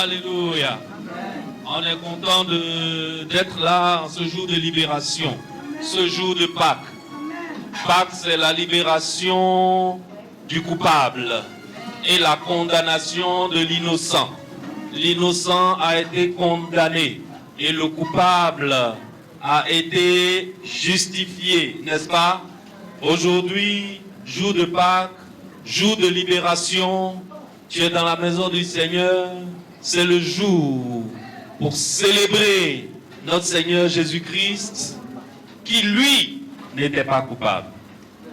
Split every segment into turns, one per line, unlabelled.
Alléluia. On est content d'être là en ce jour de libération, ce jour de Pâques. Pâques, c'est la libération du coupable et la condamnation de l'innocent. L'innocent a été condamné et le coupable a été justifié, n'est-ce pas? Aujourd'hui, jour de Pâques, jour de libération, tu es dans la maison du Seigneur, c'est le jour pour célébrer notre Seigneur Jésus-Christ qui, lui, n'était pas coupable,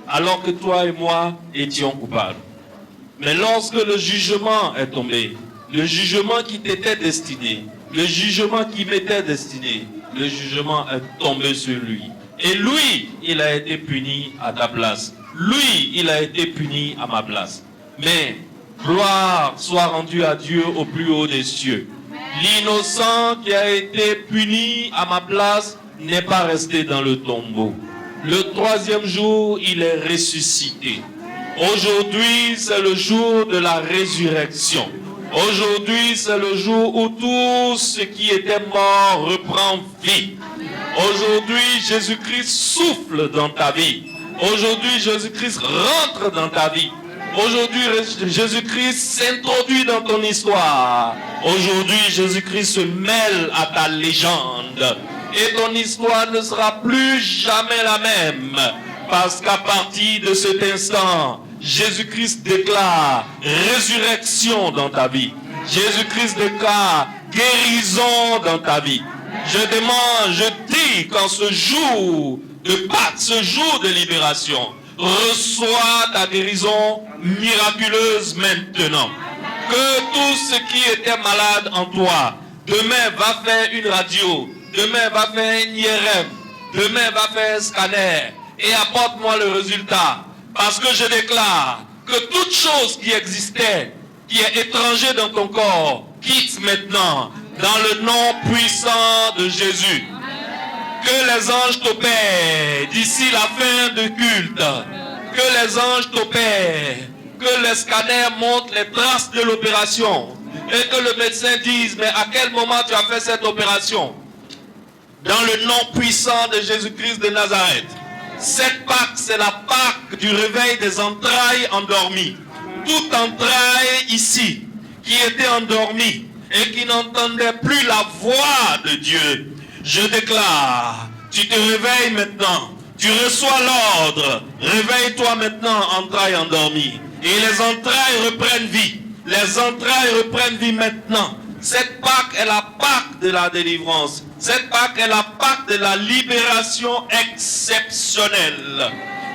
alors que toi et moi étions coupables. Mais lorsque le jugement est tombé, le jugement qui t'était destiné, le jugement qui m'était destiné, le jugement est tombé sur lui. Et lui, il a été puni à ta place. Lui, il a été puni à ma place. Mais gloire soit rendue à Dieu au plus haut des cieux. L'innocent qui a été puni à ma place n'est pas resté dans le tombeau. Le troisième jour, il est ressuscité. Aujourd'hui, c'est le jour de la résurrection. Aujourd'hui, c'est le jour où tout ce qui était mort reprend vie. Aujourd'hui, Jésus-Christ souffle dans ta vie. Aujourd'hui, Jésus-Christ rentre dans ta vie. Aujourd'hui, Jésus-Christ s'introduit dans ton histoire. Aujourd'hui, Jésus-Christ se mêle à ta légende. Et ton histoire ne sera plus jamais la même. Parce qu'à partir de cet instant, Jésus-Christ déclare résurrection dans ta vie. Jésus-Christ déclare guérison dans ta vie. Je demande, je dis qu'en ce jour de Pâques, ce jour de libération, reçois ta guérison miraculeuse maintenant. Que tout ce qui était malade en toi, demain va faire une radio, demain va faire une IRM, demain va faire un scanner et apporte-moi le résultat. Parce que je déclare que toute chose qui existait, qui est étranger dans ton corps, quitte maintenant dans le nom puissant de Jésus. Que les anges t'opèrent d'ici la fin du culte. Que les anges t'opèrent. Que les scanners montrent les traces de l'opération. Et que le médecin dise, mais à quel moment tu as fait cette opération? Dans le nom puissant de Jésus-Christ de Nazareth. Cette Pâque, c'est la Pâque du réveil des entrailles endormies. Toute entraille ici qui était endormie et qui n'entendait plus la voix de Dieu. Je déclare, tu te réveilles maintenant, tu reçois l'ordre, réveille-toi maintenant, entrailles endormies. Et les entrailles reprennent vie, les entrailles reprennent vie maintenant. Cette Pâque est la Pâque de la délivrance, cette Pâque est la Pâque de la libération exceptionnelle.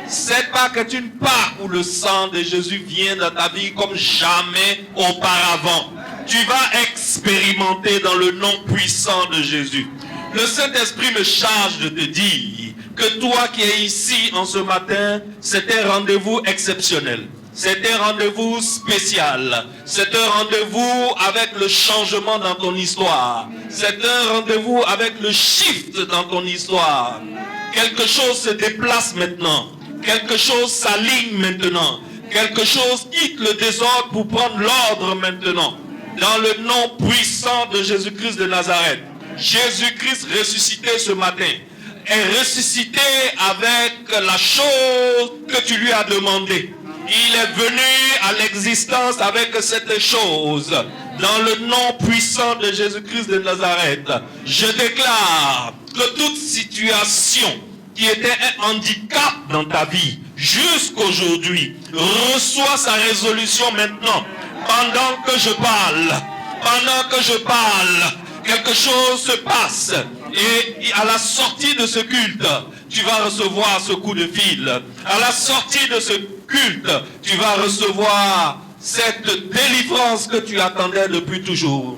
Cette Pâque est une Pâque où le sang de Jésus vient dans ta vie comme jamais auparavant. Tu vas expérimenter dans le nom puissant de Jésus. Le Saint-Esprit me charge de te dire que toi qui es ici en ce matin, c'est un rendez-vous exceptionnel. C'est un rendez-vous spécial. C'est un rendez-vous avec le changement dans ton histoire. C'est un rendez-vous avec le shift dans ton histoire. Quelque chose se déplace maintenant. Quelque chose s'aligne maintenant. Quelque chose quitte le désordre pour prendre l'ordre maintenant. Dans le nom puissant de Jésus-Christ de Nazareth. Jésus-Christ ressuscité ce matin est ressuscité avec la chose que tu lui as demandé. Il est venu à l'existence avec cette chose. Dans le nom puissant de Jésus-Christ de Nazareth, je déclare que toute situation qui était un handicap dans ta vie, jusqu'aujourd'hui, reçoit sa résolution maintenant. Pendant que je parle, quelque chose se passe. Et à la sortie de ce culte, tu vas recevoir ce coup de fil. À la sortie de ce culte, tu vas recevoir cette délivrance que tu attendais depuis toujours.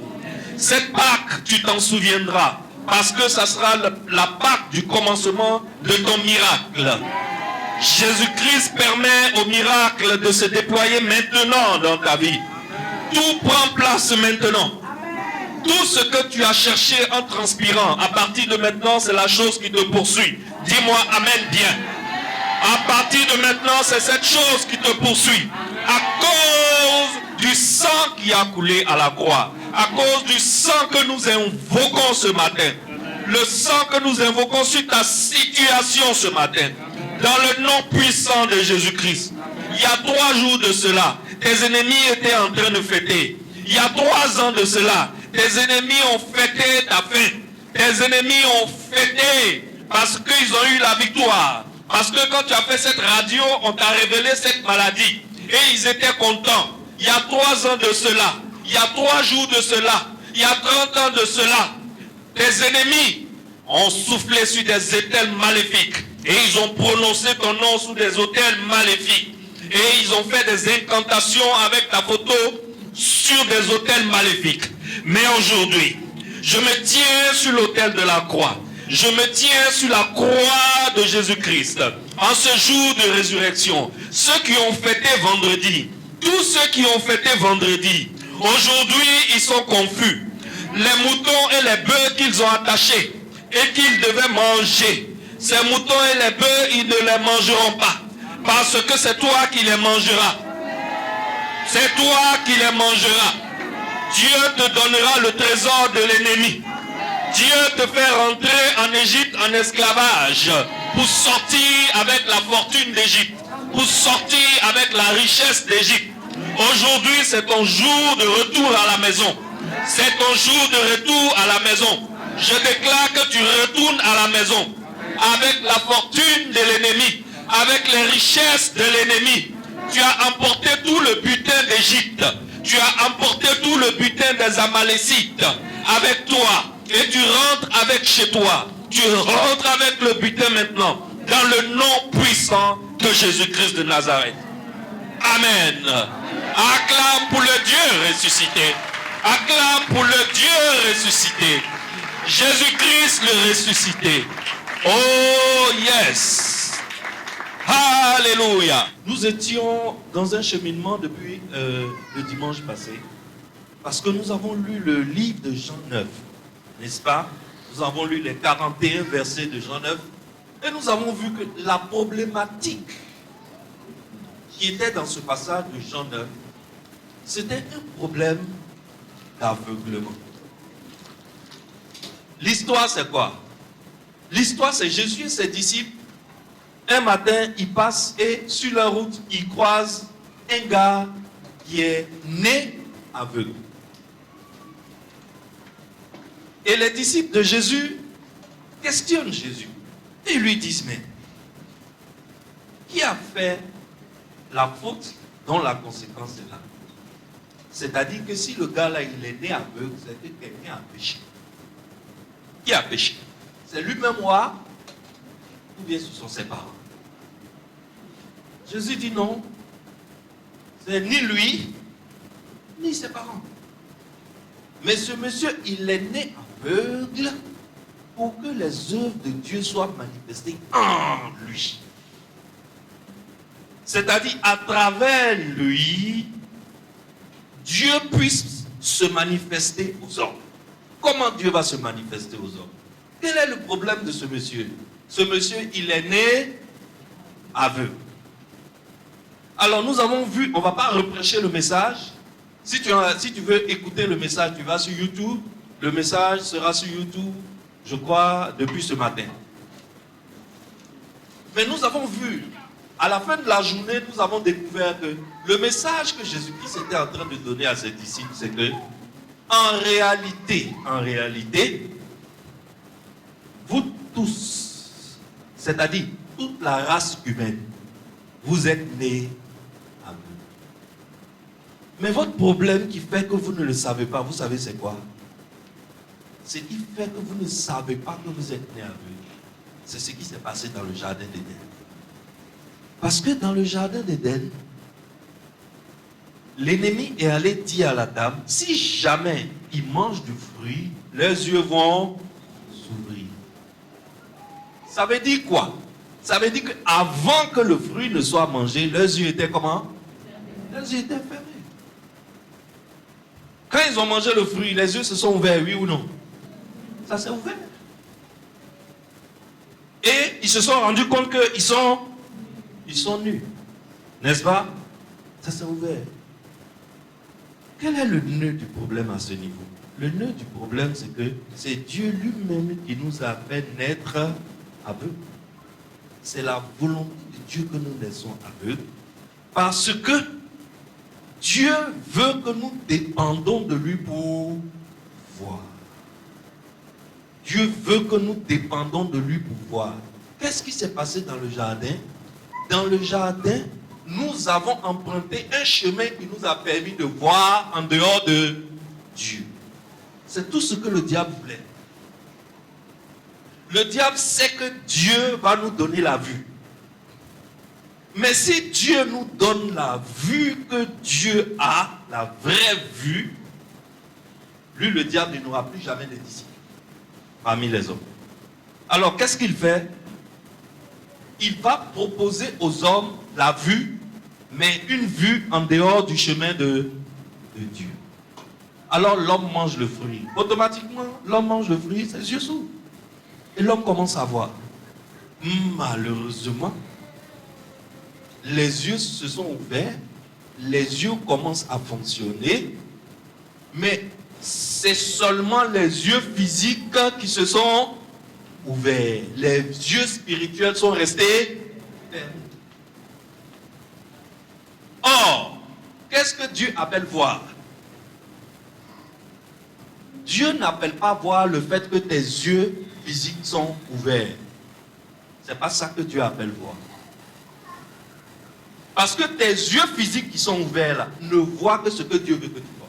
Cette Pâque, tu t'en souviendras. Parce que ça sera la Pâque du commencement de ton miracle. Jésus-Christ permet au miracle de se déployer maintenant dans ta vie. Tout prend place maintenant. Tout ce que tu as cherché en transpirant, à partir de maintenant, c'est la chose qui te poursuit. Dis-moi Amen bien. À partir de maintenant, c'est cette chose qui te poursuit. À cause du sang qui a coulé à la croix. À cause du sang que nous invoquons ce matin. Le sang que nous invoquons sur ta situation ce matin. Dans le nom puissant de Jésus-Christ. Il y a 3 jours de cela, tes ennemis étaient en train de fêter. Il y a 3 ans de cela, tes ennemis ont fêté ta fin. Tes ennemis ont fêté parce qu'ils ont eu la victoire. Parce que quand tu as fait cette radio, on t'a révélé cette maladie. Et ils étaient contents. Il y a 3 ans de cela, il y a 3 jours de cela, il y a 30 ans de cela, tes ennemis ont soufflé sur des autels maléfiques. Et ils ont prononcé ton nom sous des autels maléfiques. Et ils ont fait des incantations avec ta photo sur des autels maléfiques. Mais aujourd'hui, je me tiens sur l'autel de la croix. Je me tiens sur la croix de Jésus-Christ. En ce jour de résurrection, ceux qui ont fêté vendredi, tous ceux qui ont fêté vendredi, aujourd'hui ils sont confus. Les moutons et les bœufs qu'ils ont attachés et qu'ils devaient manger, Ces moutons et les bœufs, ils ne les mangeront pas. Parce que c'est toi qui les mangeras. C'est toi qui les mangeras. Dieu te donnera le trésor de l'ennemi. Dieu te fait rentrer en Égypte en esclavage pour sortir avec la fortune d'Égypte, pour sortir avec la richesse d'Égypte. Aujourd'hui, c'est ton jour de retour à la maison. C'est ton jour de retour à la maison. Je déclare que tu retournes à la maison avec la fortune de l'ennemi, avec les richesses de l'ennemi. Tu as emporté tout le butin d'Égypte. Tu as emporté tout le butin des Amalécites avec toi. Et tu rentres avec chez toi. Tu rentres avec le butin maintenant. Dans le nom puissant de Jésus-Christ de Nazareth. Amen. Acclame pour le Dieu ressuscité. Acclame pour le Dieu ressuscité. Jésus-Christ le ressuscité. Oh yes. Alléluia. Nous étions dans un cheminement depuis le dimanche passé. Parce que nous avons lu le livre de Jean 9. N'est-ce pas? Nous avons lu les 41 versets de Jean 9. Et nous avons vu que la problématique qui était dans ce passage de Jean 9, c'était un problème d'aveuglement. L'histoire, c'est quoi? L'histoire, c'est Jésus et ses disciples. Un matin, ils passent et sur leur route, ils croisent un gars qui est né aveugle. Et les disciples de Jésus questionnent Jésus. Et ils lui disent, mais qui a fait la faute dont la conséquence est là? C'est-à-dire que si le gars là, il est né aveugle, c'est que quelqu'un a péché. Qui a péché? C'est lui-même roi ou bien ce sont ses parents? Jésus dit non. C'est ni lui, ni ses parents. Mais ce monsieur, il est né aveugle pour que les œuvres de Dieu soient manifestées en lui. C'est-à-dire à travers lui, Dieu puisse se manifester aux hommes. Comment Dieu va se manifester aux hommes? Quel est le problème de ce monsieur? Ce monsieur, il est né aveugle. Alors nous avons vu, on ne va pas reprêcher le message. Si tu veux écouter le message, tu vas sur YouTube. Le message sera sur YouTube, je crois, depuis ce matin. Mais nous avons vu, à la fin de la journée, nous avons découvert que le message que Jésus-Christ était en train de donner à ses disciples, c'est que, en réalité, vous tous, c'est-à-dire toute la race humaine, vous êtes nés aveugles. Mais votre problème qui fait que vous ne le savez pas, vous savez c'est quoi? C'est qui fait que vous ne savez pas que vous êtes nés aveugles. C'est ce qui s'est passé dans le jardin d'Éden. Parce que dans le jardin d'Éden, l'ennemi est allé dire à la dame, si jamais ils mangent du fruit, leurs yeux vont s'ouvrir. Ça veut dire quoi? Ça veut dire qu'avant que le fruit ne soit mangé, leurs yeux étaient comment? Leurs yeux étaient fermés. Quand ils ont mangé le fruit, les yeux se sont ouverts, oui ou non? Ça s'est ouvert. Et ils se sont rendus compte qu'ils sont nus. N'est-ce pas? Ça s'est ouvert. Quel est le nœud du problème à ce niveau? Le nœud du problème, c'est que c'est Dieu lui-même qui nous a fait naître aveugles. C'est la volonté de Dieu que nous naissons aveugles. Parce que Dieu veut que nous dépendons de lui pour voir. Dieu veut que nous dépendons de lui pour voir. Qu'est-ce qui s'est passé dans le jardin? Dans le jardin, nous avons emprunté un chemin qui nous a permis de voir en dehors de Dieu. C'est tout ce que le diable voulait. Le diable sait que Dieu va nous donner la vue. Mais si Dieu nous donne la vue que Dieu a, la vraie vue, lui, le diable, n'aura plus jamais de disciples parmi les hommes. Alors, qu'est-ce qu'il fait? Il va proposer aux hommes la vue, mais une vue en dehors du chemin de Dieu. Alors, l'homme mange le fruit. Automatiquement, l'homme mange le fruit, ses yeux s'ouvrent. Et l'homme commence à voir. Malheureusement, les yeux se sont ouverts, les yeux commencent à fonctionner, mais c'est seulement les yeux physiques qui se sont ouverts. Les yeux spirituels sont restés fermés. Or, qu'est-ce que Dieu appelle voir? Dieu n'appelle pas voir le fait que tes yeux physiques sont ouverts. C'est pas ça que Dieu appelle voir. Parce que tes yeux physiques qui sont ouverts là, ne voient que ce que Dieu veut que tu vois.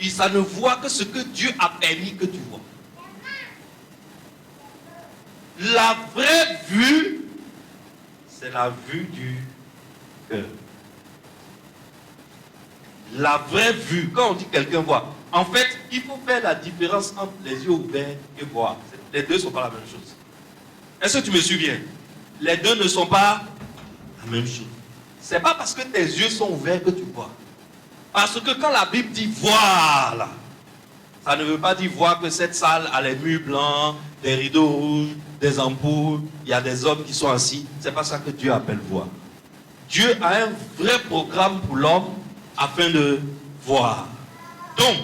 Et ça ne voit que ce que Dieu a permis que tu vois. La vraie vue, c'est la vue du cœur. La vraie vue, quand on dit quelqu'un voit, en fait, il faut faire la différence entre les yeux ouverts et voir. Les deux ne sont pas la même chose. Est-ce que tu me suis bien? Les deux ne sont pas la même chose. Ce n'est pas parce que tes yeux sont ouverts que tu vois. Parce que quand la Bible dit voir, là, ça ne veut pas dire voir que cette salle a les murs blancs, des rideaux rouges, des ampoules, il y a des hommes qui sont assis. Ce n'est pas ça que Dieu appelle voir. Dieu a un vrai programme pour l'homme afin de voir. Donc,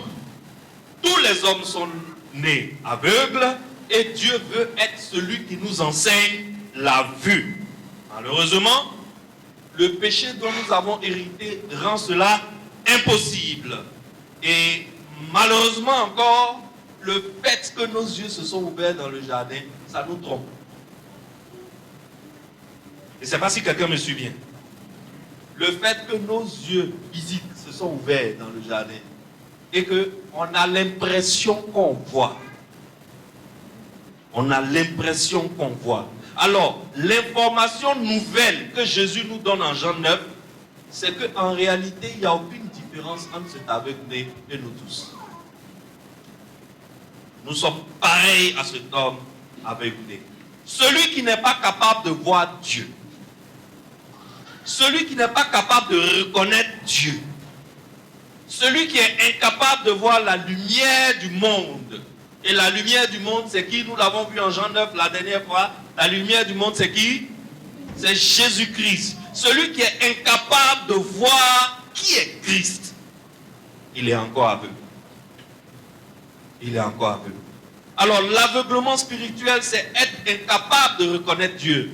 tous les hommes sont nés aveugles et Dieu veut être celui qui nous enseigne la vue. Malheureusement, le péché dont nous avons hérité rend cela impossible. Et malheureusement encore, le fait que nos yeux se sont ouverts dans le jardin, ça nous trompe. Je ne sais pas si quelqu'un me suit bien. Le fait que nos yeux physiques se sont ouverts dans le jardin et qu'on a l'impression qu'on voit. On a l'impression qu'on voit. Alors, l'information nouvelle que Jésus nous donne en Jean 9, c'est qu'en réalité, il n'y a aucune différence entre cet aveugle-né et nous tous. Nous sommes pareils à cet homme aveugle-né. Celui qui n'est pas capable de voir Dieu, celui qui n'est pas capable de reconnaître Dieu, celui qui est incapable de voir la lumière du monde. Et la lumière du monde, c'est qui? Nous l'avons vu en Jean 9 la dernière fois. La lumière du monde, c'est qui? C'est Jésus-Christ. Celui qui est incapable de voir qui est Christ, il est encore aveugle. Il est encore aveugle. Alors, l'aveuglement spirituel, c'est être incapable de reconnaître Dieu.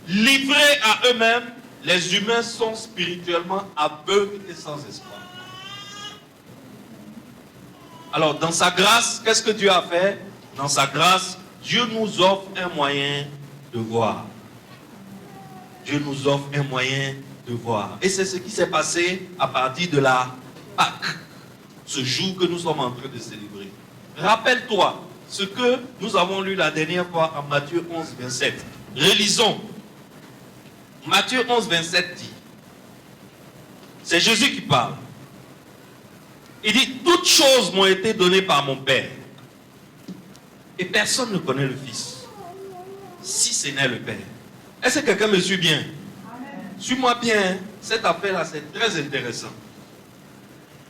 Livrés à eux-mêmes, les humains sont spirituellement aveugles et sans espoir. Alors, dans sa grâce, qu'est-ce que Dieu a fait? Dans sa grâce, Dieu nous offre un moyen de voir. Dieu nous offre un moyen de voir. Et c'est ce qui s'est passé à partir de la Pâque, ce jour que nous sommes en train de célébrer. Rappelle-toi ce que nous avons lu la dernière fois en Matthieu 11, 27. Relisons. Matthieu 11, 27 dit, c'est Jésus qui parle. Il dit, toutes choses m'ont été données par mon Père. Et personne ne connaît le Fils, si ce n'est le Père. Est-ce que quelqu'un me suit bien? Suis-moi bien, cette affaire-là, c'est très intéressant.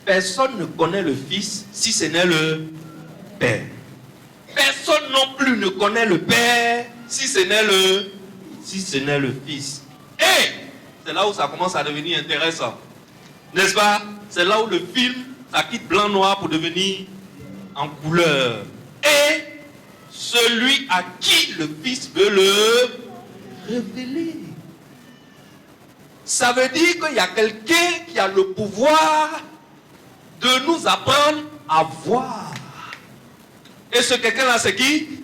Personne ne connaît le Fils, si ce n'est le Père. Personne non plus ne connaît le Père, si ce n'est le Fils. Et c'est là où ça commence à devenir intéressant. N'est-ce pas? C'est là où le film, ça quitte blanc-noir pour devenir en couleur. Et celui à qui le Fils veut le révéler. Ça veut dire qu'il y a quelqu'un qui a le pouvoir de nous apprendre à voir. Et ce quelqu'un-là, c'est qui?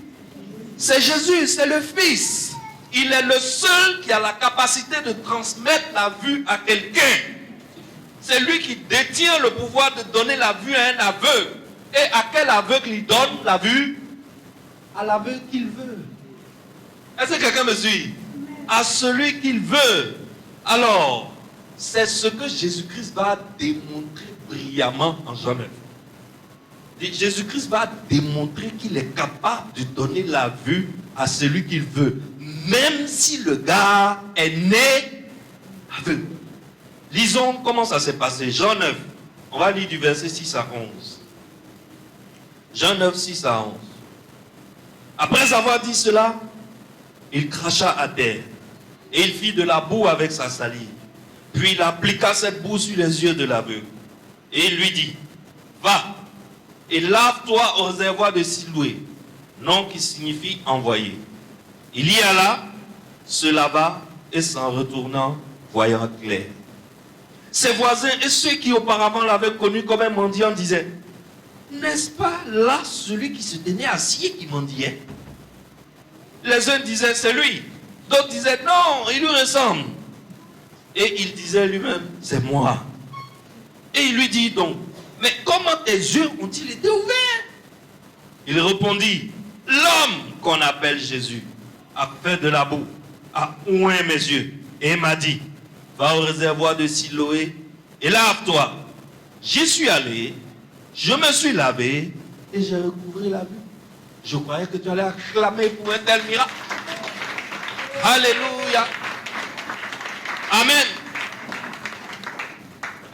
C'est Jésus, c'est le Fils. Il est le seul qui a la capacité de transmettre la vue à quelqu'un. C'est lui qui détient le pouvoir de donner la vue à un aveugle. Et à quel aveugle il donne la vue? À l'aveugle qu'il veut. Est-ce que quelqu'un me suit? À celui qu'il veut. Alors, c'est ce que Jésus-Christ va démontrer brillamment en Jean 9. Jésus-Christ va démontrer qu'il est capable de donner la vue à celui qu'il veut, même si le gars est né aveugle. Lisons comment ça s'est passé. Jean 9, on va lire du verset 6 à 11. Jean 9, 6 à 11. Après avoir dit cela, il cracha à terre et il fit de la boue avec sa salive. Puis il appliqua cette boue sur les yeux de l'aveugle. Et il lui dit, va et lave-toi au réservoir de Siloé, nom qui signifie envoyé. Il y alla, se lava et s'en retournant, voyant clair. Ses voisins et ceux qui auparavant l'avaient connu comme un mendiant disaient, n'est-ce pas là celui qui se tenait assis et qui mendiait? Les uns disaient, c'est lui. D'autres disaient, non, il lui ressemble. Et il disait lui-même, c'est moi. Et il lui dit donc, mais comment tes yeux ont-ils été ouverts? Il répondit, l'homme qu'on appelle Jésus a fait de la boue, a oint mes yeux et m'a dit, va au réservoir de Siloé et lave-toi. J'y suis allé, je me suis lavé et j'ai recouvré la vue. Je croyais que tu allais acclamer pour un tel miracle. Alléluia. Amen.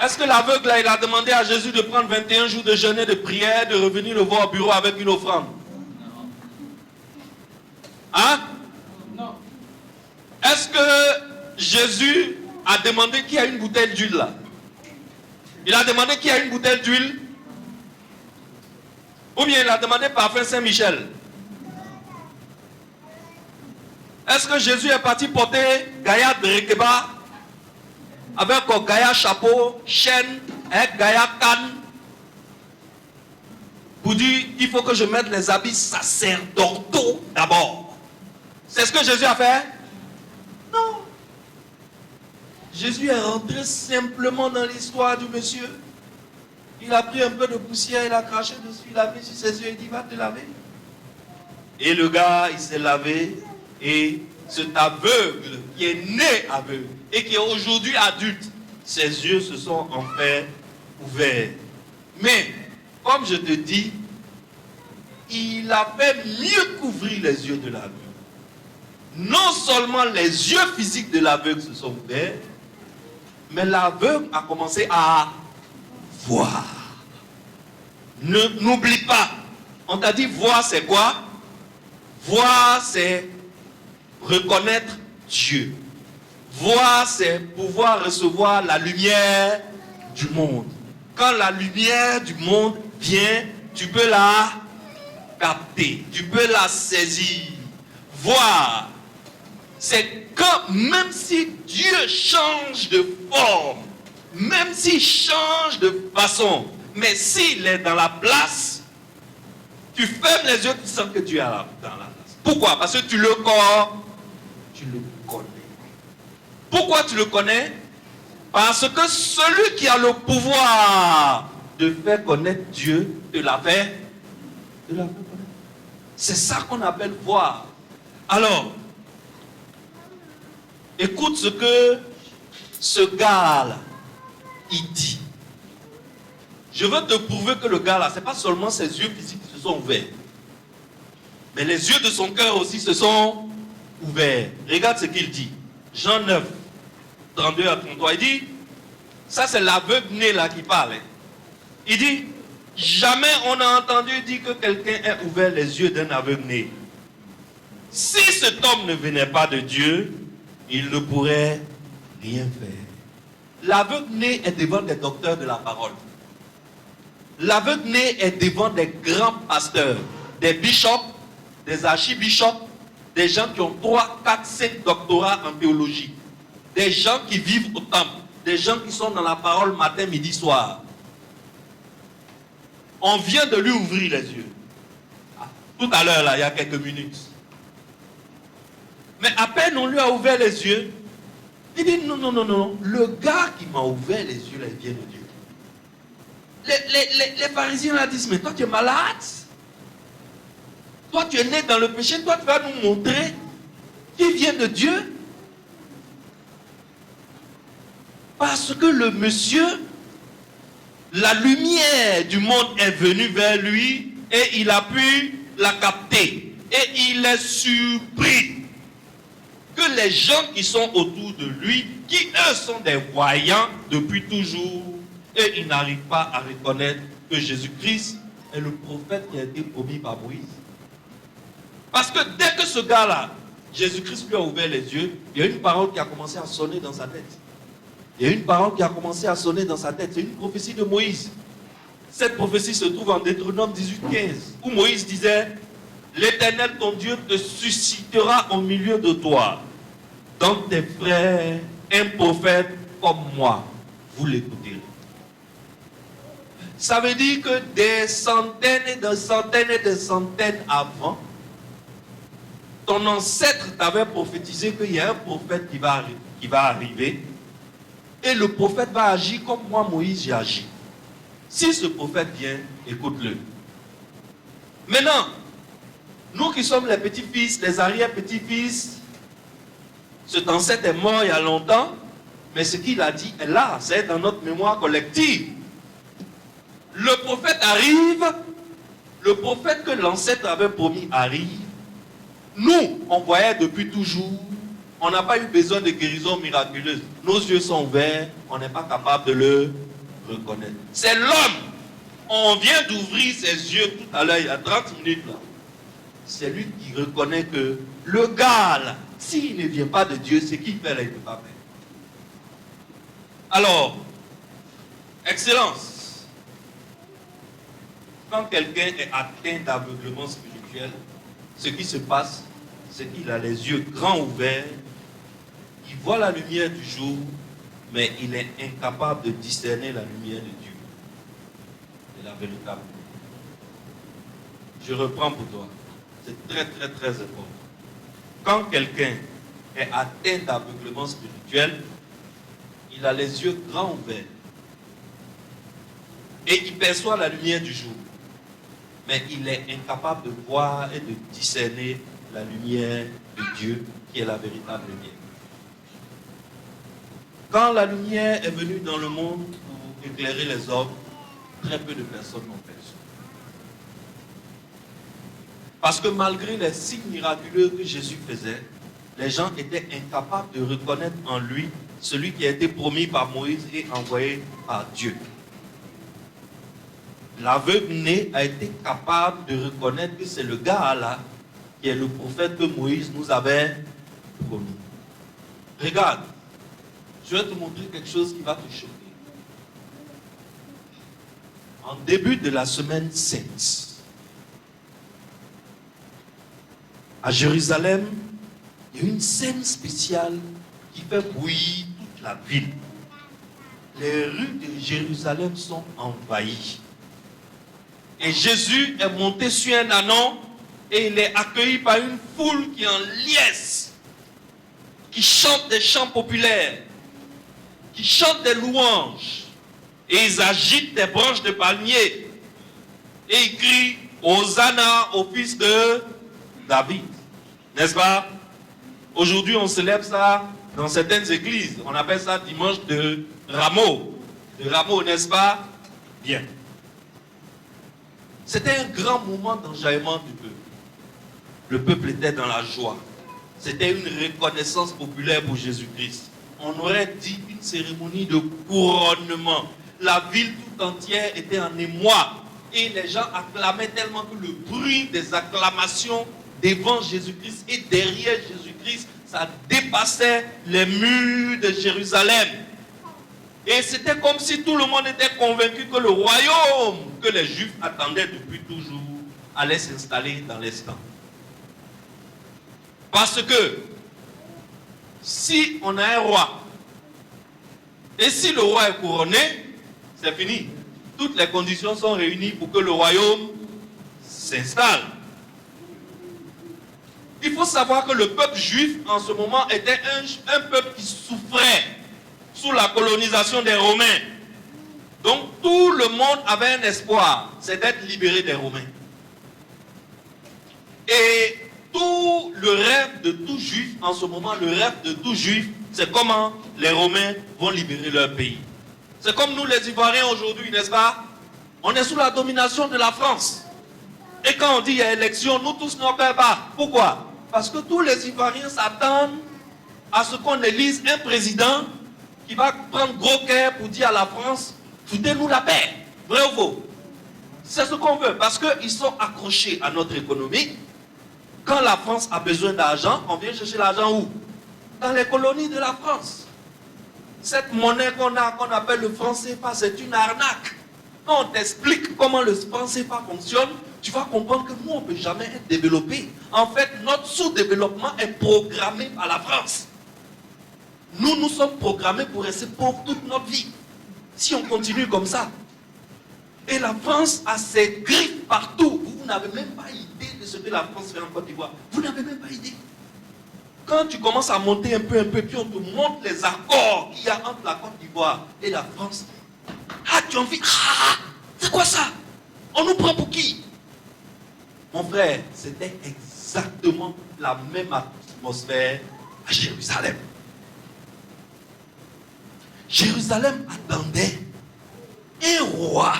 Est-ce que l'aveugle là, il a demandé à Jésus de prendre 21 jours de jeûne et de prière, de revenir le voir au bureau avec une offrande? Hein? Non. Est-ce que Jésus a demandé qui a une bouteille d'huile là? Il a demandé qui a une bouteille d'huile? Ou bien il a demandé parfum Saint-Michel? Est-ce que Jésus est parti porter Gaïa de Rekeba avec un Gaïa chapeau, chaîne, un Gaïa canne pour dire il faut que je mette les habits sacerdotaux d'abord? C'est ce que Jésus a fait? Non. Jésus est rentré simplement dans l'histoire du monsieur. Il a pris un peu de poussière, il a craché dessus, il a mis sur ses yeux, il dit va te laver. Et le gars, il s'est lavé. Et cet aveugle qui est né aveugle et qui est aujourd'hui adulte, ses yeux se sont en fait ouverts. Mais, comme je te dis, il a fait mieux qu'ouvrir les yeux de l'aveugle. Non seulement les yeux physiques de l'aveugle se sont ouverts, mais l'aveugle a commencé à voir. N'oublie pas, on t'a dit voir c'est quoi? Voir c'est reconnaître Dieu. Voir, c'est pouvoir recevoir la lumière du monde. Quand la lumière du monde vient, tu peux la capter, tu peux la saisir. Voir, c'est quand même si Dieu change de forme, même s'il change de façon, mais s'il est dans la place, tu fermes les yeux, tu sens que Dieu est dans la place. Pourquoi? Parce que tu le connais. Pourquoi tu le connais? Parce que celui qui a le pouvoir de faire connaître Dieu te l'a fait connaître. C'est ça qu'on appelle voir. Alors, écoute ce que ce gars-là, il dit. Je veux te prouver que le gars-là, ce n'est pas seulement ses yeux physiques qui se sont ouverts, mais les yeux de son cœur aussi se sont ouverts. Regarde ce qu'il dit. Jean 9, 32 à 33. Il dit, ça c'est l'aveugle né là qui parle. Il dit, jamais on a entendu dire que quelqu'un ait ouvert les yeux d'un aveugle né. Si cet homme ne venait pas de Dieu, il ne pourrait rien faire. L'aveugle né est devant des docteurs de la parole. L'aveugle né est devant des grands pasteurs, des bishops, des archibishops, des gens qui ont 3, 4, 5 doctorats en théologie, des gens qui vivent au temple, des gens qui sont dans la parole matin, midi, soir. On vient de lui ouvrir les yeux. Tout à l'heure, là, il y a quelques minutes. Mais à peine on lui a ouvert les yeux, il dit non, non, non, non, le gars qui m'a ouvert les yeux, là, il vient de Dieu. Les pharisiens là disent, mais toi tu es malade? Toi tu es né dans le péché, toi tu vas nous montrer qui vient de Dieu? Parce que le monsieur, la lumière du monde est venue vers lui et il a pu la capter. Et il est surpris que les gens qui sont autour de lui, qui eux sont des voyants depuis toujours, et ils n'arrivent pas à reconnaître que Jésus-Christ est le prophète qui a été promis par Moïse. Parce que dès que ce gars-là, Jésus-Christ lui a ouvert les yeux, il y a une parole qui a commencé à sonner dans sa tête. Il y a une parole qui a commencé à sonner dans sa tête. C'est une prophétie de Moïse. Cette prophétie se trouve en Deutéronome 18:15, où Moïse disait: l'Éternel ton Dieu te suscitera au milieu de toi, dans tes frères, un prophète comme moi. Vous l'écouterez. Ça veut dire que des centaines et des centaines et des centaines avant, ton ancêtre t'avait prophétisé qu'il y a un prophète qui va arriver, et le prophète va agir comme moi, Moïse, j'ai agi. Si ce prophète vient, écoute-le. Maintenant, nous qui sommes les petits-fils, les arrière-petits-fils, cet ancêtre est mort il y a longtemps, mais ce qu'il a dit est là, c'est dans notre mémoire collective. Le prophète arrive, le prophète que l'ancêtre avait promis arrive. Nous, on voyait depuis toujours, on n'a pas eu besoin de guérison miraculeuse. Nos yeux sont ouverts, on n'est pas capable de le reconnaître. C'est l'homme. On vient d'ouvrir ses yeux tout à l'heure, il y a 30 minutes là. C'est lui qui reconnaît que le gars là, s'il ne vient pas de Dieu, c'est qu'il fait là, il ne peut pas faire. Alors, Excellence, quand quelqu'un est atteint d'aveuglement spirituel, ce qui se passe, c'est qu'il a les yeux grands ouverts, il voit la lumière du jour, mais il est incapable de discerner la lumière de Dieu. C'est la véritable. Je reprends pour toi. C'est très très très important. Quand quelqu'un est atteint d'aveuglement spirituel, il a les yeux grands ouverts et il perçoit la lumière du jour, mais il est incapable de voir et de discerner la lumière de Dieu qui est la véritable lumière. Quand la lumière est venue dans le monde pour éclairer les hommes, très peu de personnes l'ont perçu. Parce que malgré les signes miraculeux que Jésus faisait, les gens étaient incapables de reconnaître en lui celui qui a été promis par Moïse et envoyé par Dieu. L'aveugle né a été capable de reconnaître que c'est le gars là qui est le prophète que Moïse nous avait promis. Regarde, je vais te montrer quelque chose qui va te choquer. En début de la semaine sainte, à Jérusalem, il y a une scène spéciale qui fait bouillir toute la ville. Les rues de Jérusalem sont envahies. Et Jésus est monté sur un ânon et il est accueilli par une foule qui est en liesse, qui chante des chants populaires, qui chantent des louanges. Et ils agitent des branches de palmier et ils crient Hosanna au fils de David. N'est-ce pas? Aujourd'hui, on célèbre ça dans certaines églises. On appelle ça dimanche de Rameau. De Rameau, n'est-ce pas? Bien. C'était un grand moment d'enjaillement du peuple. Le peuple était dans la joie. C'était une reconnaissance populaire pour Jésus-Christ. On aurait dit une cérémonie de couronnement. La ville tout entière était en émoi. Et les gens acclamaient tellement que le bruit des acclamations devant Jésus-Christ et derrière Jésus-Christ, ça dépassait les murs de Jérusalem. Et c'était comme si tout le monde était convaincu que le royaume que les Juifs attendaient depuis toujours allait s'installer dans l'instant. Parce que si on a un roi, et si le roi est couronné, c'est fini. Toutes les conditions sont réunies pour que le royaume s'installe. Il faut savoir que le peuple juif en ce moment était un peuple qui souffrait sous la colonisation des Romains. Donc tout le monde avait un espoir, c'est d'être libéré des Romains. Et tout le rêve de tout juif en ce moment, le rêve de tout juif, c'est comment les Romains vont libérer leur pays. C'est comme nous les Ivoiriens aujourd'hui, n'est-ce pas? On est sous la domination de la France. Et quand on dit il y a élection, nous tous n'en perdons pas. Pourquoi? Parce que tous les Ivoiriens s'attendent à ce qu'on élise un président qui va prendre gros cœur pour dire à la France, foutez-nous la paix. Vrai ou faux? C'est ce qu'on veut, parce qu'ils sont accrochés à notre économie. Quand la France a besoin d'argent, on vient chercher l'argent où? Dans les colonies de la France. Cette monnaie qu'on a, qu'on appelle le franc CFA, c'est une arnaque. Quand on t'explique comment le franc CFA fonctionne, tu vas comprendre que nous, on ne peut jamais être développé. En fait, notre sous-développement est programmé par la France. Nous sommes programmés pour rester pauvres toute notre vie. Si on continue comme ça. Et la France a ses griffes partout. Vous n'avez même pas idée de ce que la France fait en Côte d'Ivoire. Vous n'avez même pas idée. Quand tu commences à monter un peu, puis on te montre les accords qu'il y a entre la Côte d'Ivoire et la France. Ah, tu as envie. Ah, c'est quoi ça? On nous prend pour qui? Mon frère, c'était exactement la même atmosphère à Jérusalem. Jérusalem attendait un roi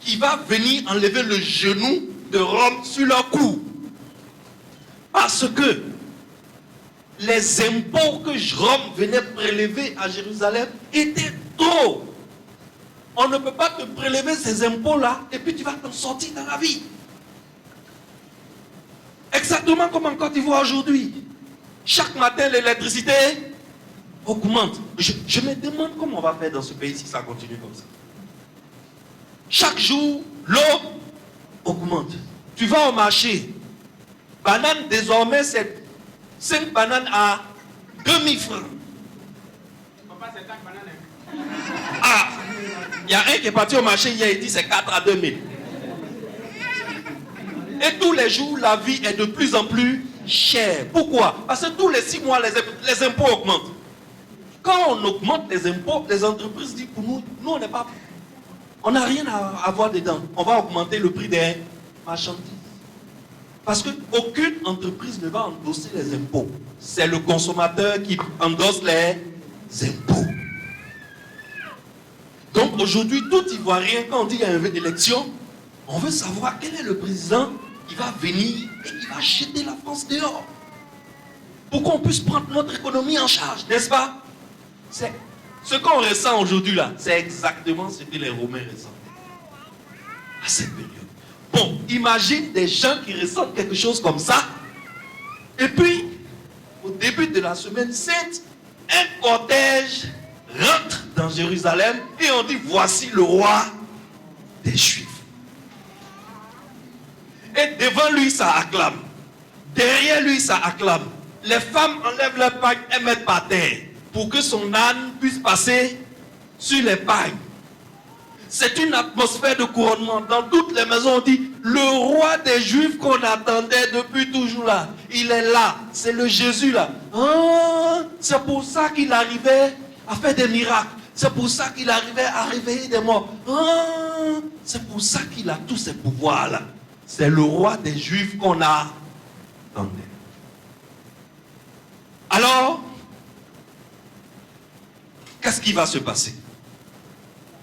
qui va venir enlever le genou de Rome sur leur cou. Parce que les impôts que Rome venait prélever à Jérusalem étaient trop. On ne peut pas te prélever ces impôts-là et puis tu vas t'en sortir dans la vie. Exactement comme en Côte d'Ivoire aujourd'hui. Chaque matin, l'électricité augmente. Je me demande comment on va faire dans ce pays si ça continue comme ça. Chaque jour, l'eau augmente. Tu vas au marché. Banane, désormais, c'est 5 bananes à 2000 francs. Ah, il y a un qui est parti au marché hier, il dit c'est 4 à 2000. Et tous les jours, la vie est de plus en plus chère. Pourquoi? Parce que tous les 6 mois, les impôts augmentent. Quand on augmente les impôts, les entreprises disent pour nous, on n'a rien à avoir dedans. On va augmenter le prix des marchandises. Parce qu'aucune entreprise ne va endosser les impôts. C'est le consommateur qui endosse les impôts. Donc aujourd'hui, tout Ivoirien, quand on dit qu'il y a une élection, on veut savoir quel est le président qui va venir et qui va jeter la France dehors. Pour qu'on puisse prendre notre économie en charge, n'est-ce pas? C'est ce qu'on ressent aujourd'hui là, c'est exactement ce que les Romains ressentaient à cette période. Bon, imagine des gens qui ressentent quelque chose comme ça. Et puis, au début de la semaine sainte, un cortège rentre dans Jérusalem et on dit voici le roi des Juifs. Et devant lui, ça acclame. Derrière lui, ça acclame. Les femmes enlèvent leurs pagnes et mettent par terre pour que son âne puisse passer sur les pagnes. C'est une atmosphère de couronnement. Dans toutes les maisons, on dit, le roi des Juifs qu'on attendait depuis toujours là, il est là. C'est le Jésus là. Ah, c'est pour ça qu'il arrivait à faire des miracles. C'est pour ça qu'il arrivait à réveiller des morts. Ah, c'est pour ça qu'il a tous ces pouvoirs là. C'est le roi des Juifs qu'on attendait. Alors, qu'est-ce qui va se passer?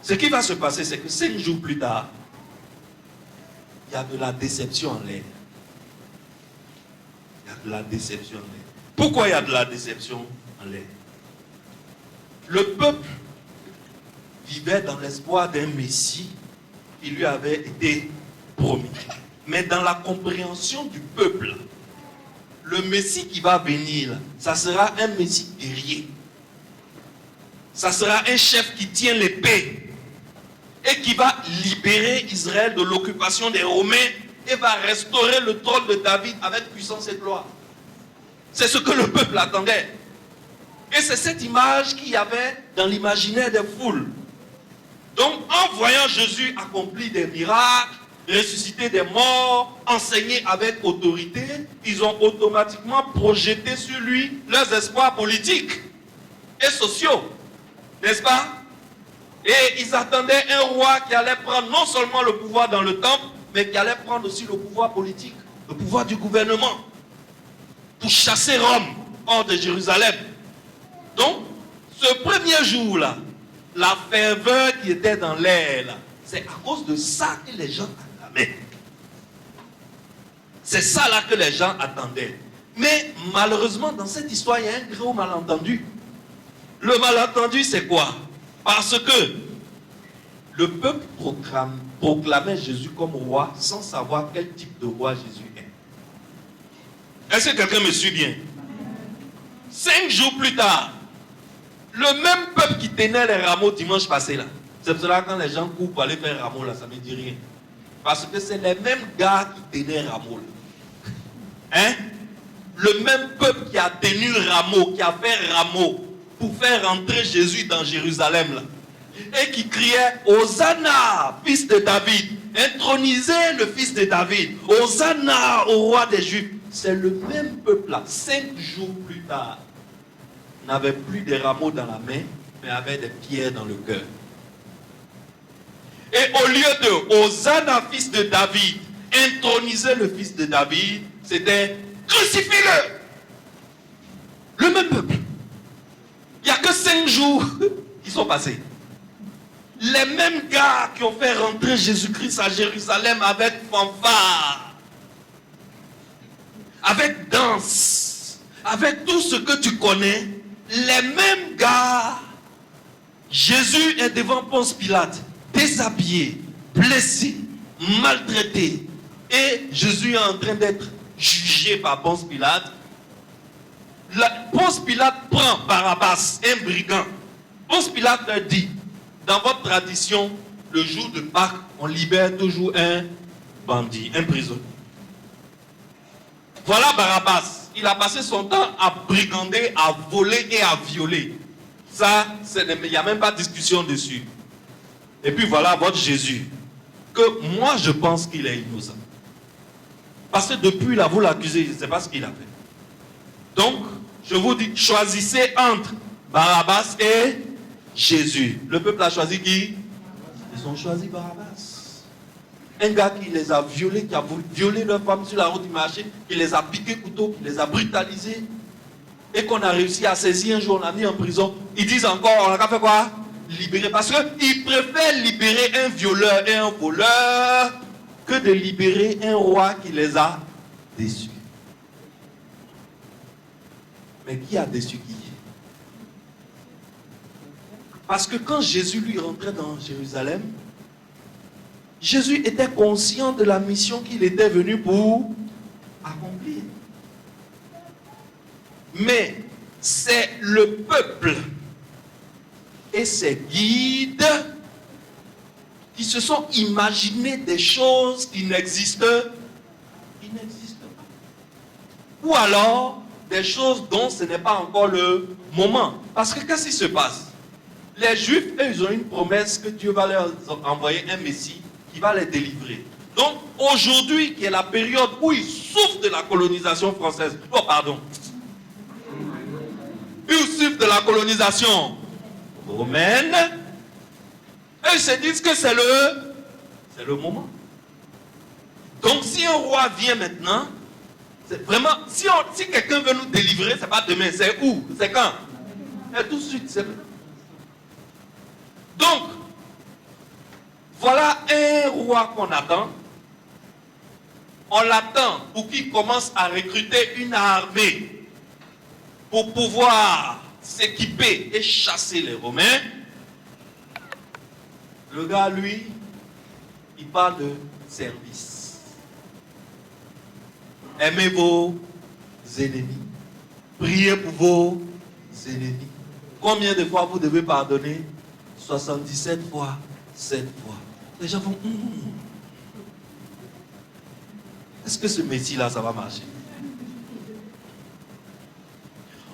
Ce qui va se passer, c'est que 5 jours plus tard, il y a de la déception en l'air. Il y a de la déception en l'air. Pourquoi il y a de la déception en l'air? Le peuple vivait dans l'espoir d'un Messie qui lui avait été promis. Mais dans la compréhension du peuple, le Messie qui va venir, ça sera un Messie guerrier. Ça sera un chef qui tient l'épée et qui va libérer Israël de l'occupation des Romains et va restaurer le trône de David avec puissance et gloire. C'est ce que le peuple attendait. Et c'est cette image qu'il y avait dans l'imaginaire des foules. Donc, en voyant Jésus accomplir des miracles, ressusciter des morts, enseigner avec autorité, ils ont automatiquement projeté sur lui leurs espoirs politiques et sociaux. N'est-ce pas? Et ils attendaient un roi qui allait prendre non seulement le pouvoir dans le temple, mais qui allait prendre aussi le pouvoir politique, le pouvoir du gouvernement, pour chasser Rome hors de Jérusalem. Donc, ce premier jour-là, la ferveur qui était dans l'air, c'est à cause de ça que les gens acclamaient. C'est ça là que les gens attendaient. Mais malheureusement, dans cette histoire, il y a un gros malentendu. Le malentendu, c'est quoi? Parce que le peuple proclamait Jésus comme roi sans savoir quel type de roi Jésus est. Est-ce que quelqu'un me suit bien? 5 jours plus tard, le même peuple qui tenait les rameaux dimanche passé là. C'est pour cela que quand les gens courent pour aller faire rameau là, ça ne me dit rien. Parce que c'est les mêmes gars qui tenaient rameau là. Hein? Le même peuple qui a tenu rameau, qui a fait rameau pour faire entrer Jésus dans Jérusalem là. Et qui criait Hosanna, fils de David. Intronisez le fils de David. Hosanna au roi des Juifs. C'est le même peuple là, 5 jours plus tard, n'avait plus des rameaux dans la main, mais avait des pierres dans le cœur. Et au lieu de Hosanna, fils de David, introniser le fils de David, c'était crucifie-le. Le même peuple. Il n'y a que 5 jours qui sont passés. Les mêmes gars qui ont fait rentrer Jésus-Christ à Jérusalem avec fanfare, avec danse, avec tout ce que tu connais, les mêmes gars, Jésus est devant Ponce Pilate, déshabillé, blessé, maltraité, et Jésus est en train d'être jugé par Ponce Pilate. Ponce Pilate prend Barabbas, un brigand. Ponce Pilate leur dit, dans votre tradition, le jour de Pâques, on libère toujours un bandit, un prisonnier. Voilà Barabbas. Il a passé son temps à brigander, à voler et à violer. Ça, il n'y a même pas de discussion dessus. Et puis voilà votre Jésus, que moi je pense qu'il est innocent. Parce que depuis là, vous l'accusez, je ne sais pas ce qu'il a fait. Donc, je vous dis, choisissez entre Barabbas et Jésus. Le peuple a choisi qui? Ils ont choisi Barabbas. Un gars qui les a violés, qui a violé leurs femmes sur la route du marché, qui les a piqués couteau, qui les a brutalisés, et qu'on a réussi à saisir un jour, on a mis en prison. Ils disent encore, on a fait quoi? Libérer. Parce qu'ils préfèrent libérer un violeur et un voleur que de libérer un roi qui les a déçus. Mais qui a déçu qui? Parce que quand Jésus lui rentrait dans Jérusalem, Jésus était conscient de la mission qu'il était venu pour accomplir. Mais c'est le peuple et ses guides qui se sont imaginés des choses qui n'existent pas. Ou alors des choses dont ce n'est pas encore le moment. Parce que qu'est-ce qui se passe? Les Juifs, eux, ils ont une promesse que Dieu va leur envoyer un Messie qui va les délivrer. Donc, aujourd'hui, qui est la période où ils souffrent de la colonisation française. Oh, pardon. Ils souffrent de la colonisation romaine. Eux, ils se disent que c'est le moment. Donc, si un roi vient maintenant, c'est vraiment, si quelqu'un veut nous délivrer, c'est pas demain, c'est où? C'est quand? Et tout de suite, c'est... Donc, voilà un roi qu'on attend. On l'attend pour qu'il commence à recruter une armée pour pouvoir s'équiper et chasser les Romains. Le gars, lui, il parle de service. Aimez vos ennemis. Priez pour vos ennemis. Combien de fois vous devez pardonner? 77 fois, 7 fois. Les gens vont... Est-ce que ce métier-là, ça va marcher?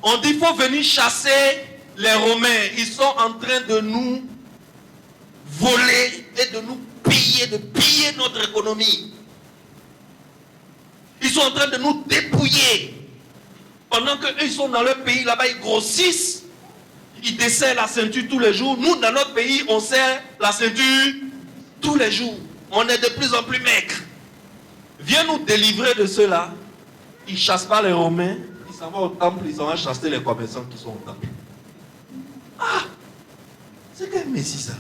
On dit qu'il faut venir chasser les Romains. Ils sont en train de nous voler et de nous piller, de piller notre économie. Ils sont en train de nous dépouiller. Pendant qu'eux, ils sont dans leur pays, là-bas, ils grossissent. Ils desserrent la ceinture tous les jours. Nous, dans notre pays, on serre la ceinture tous les jours. On est de plus en plus maigres. Viens nous délivrer de ceux-là. Ils ne chassent pas les Romains. Ils s'en vont au temple. Ils s'en vont chasser les commerçants qui sont au temple. Ah! C'est quel messie ça?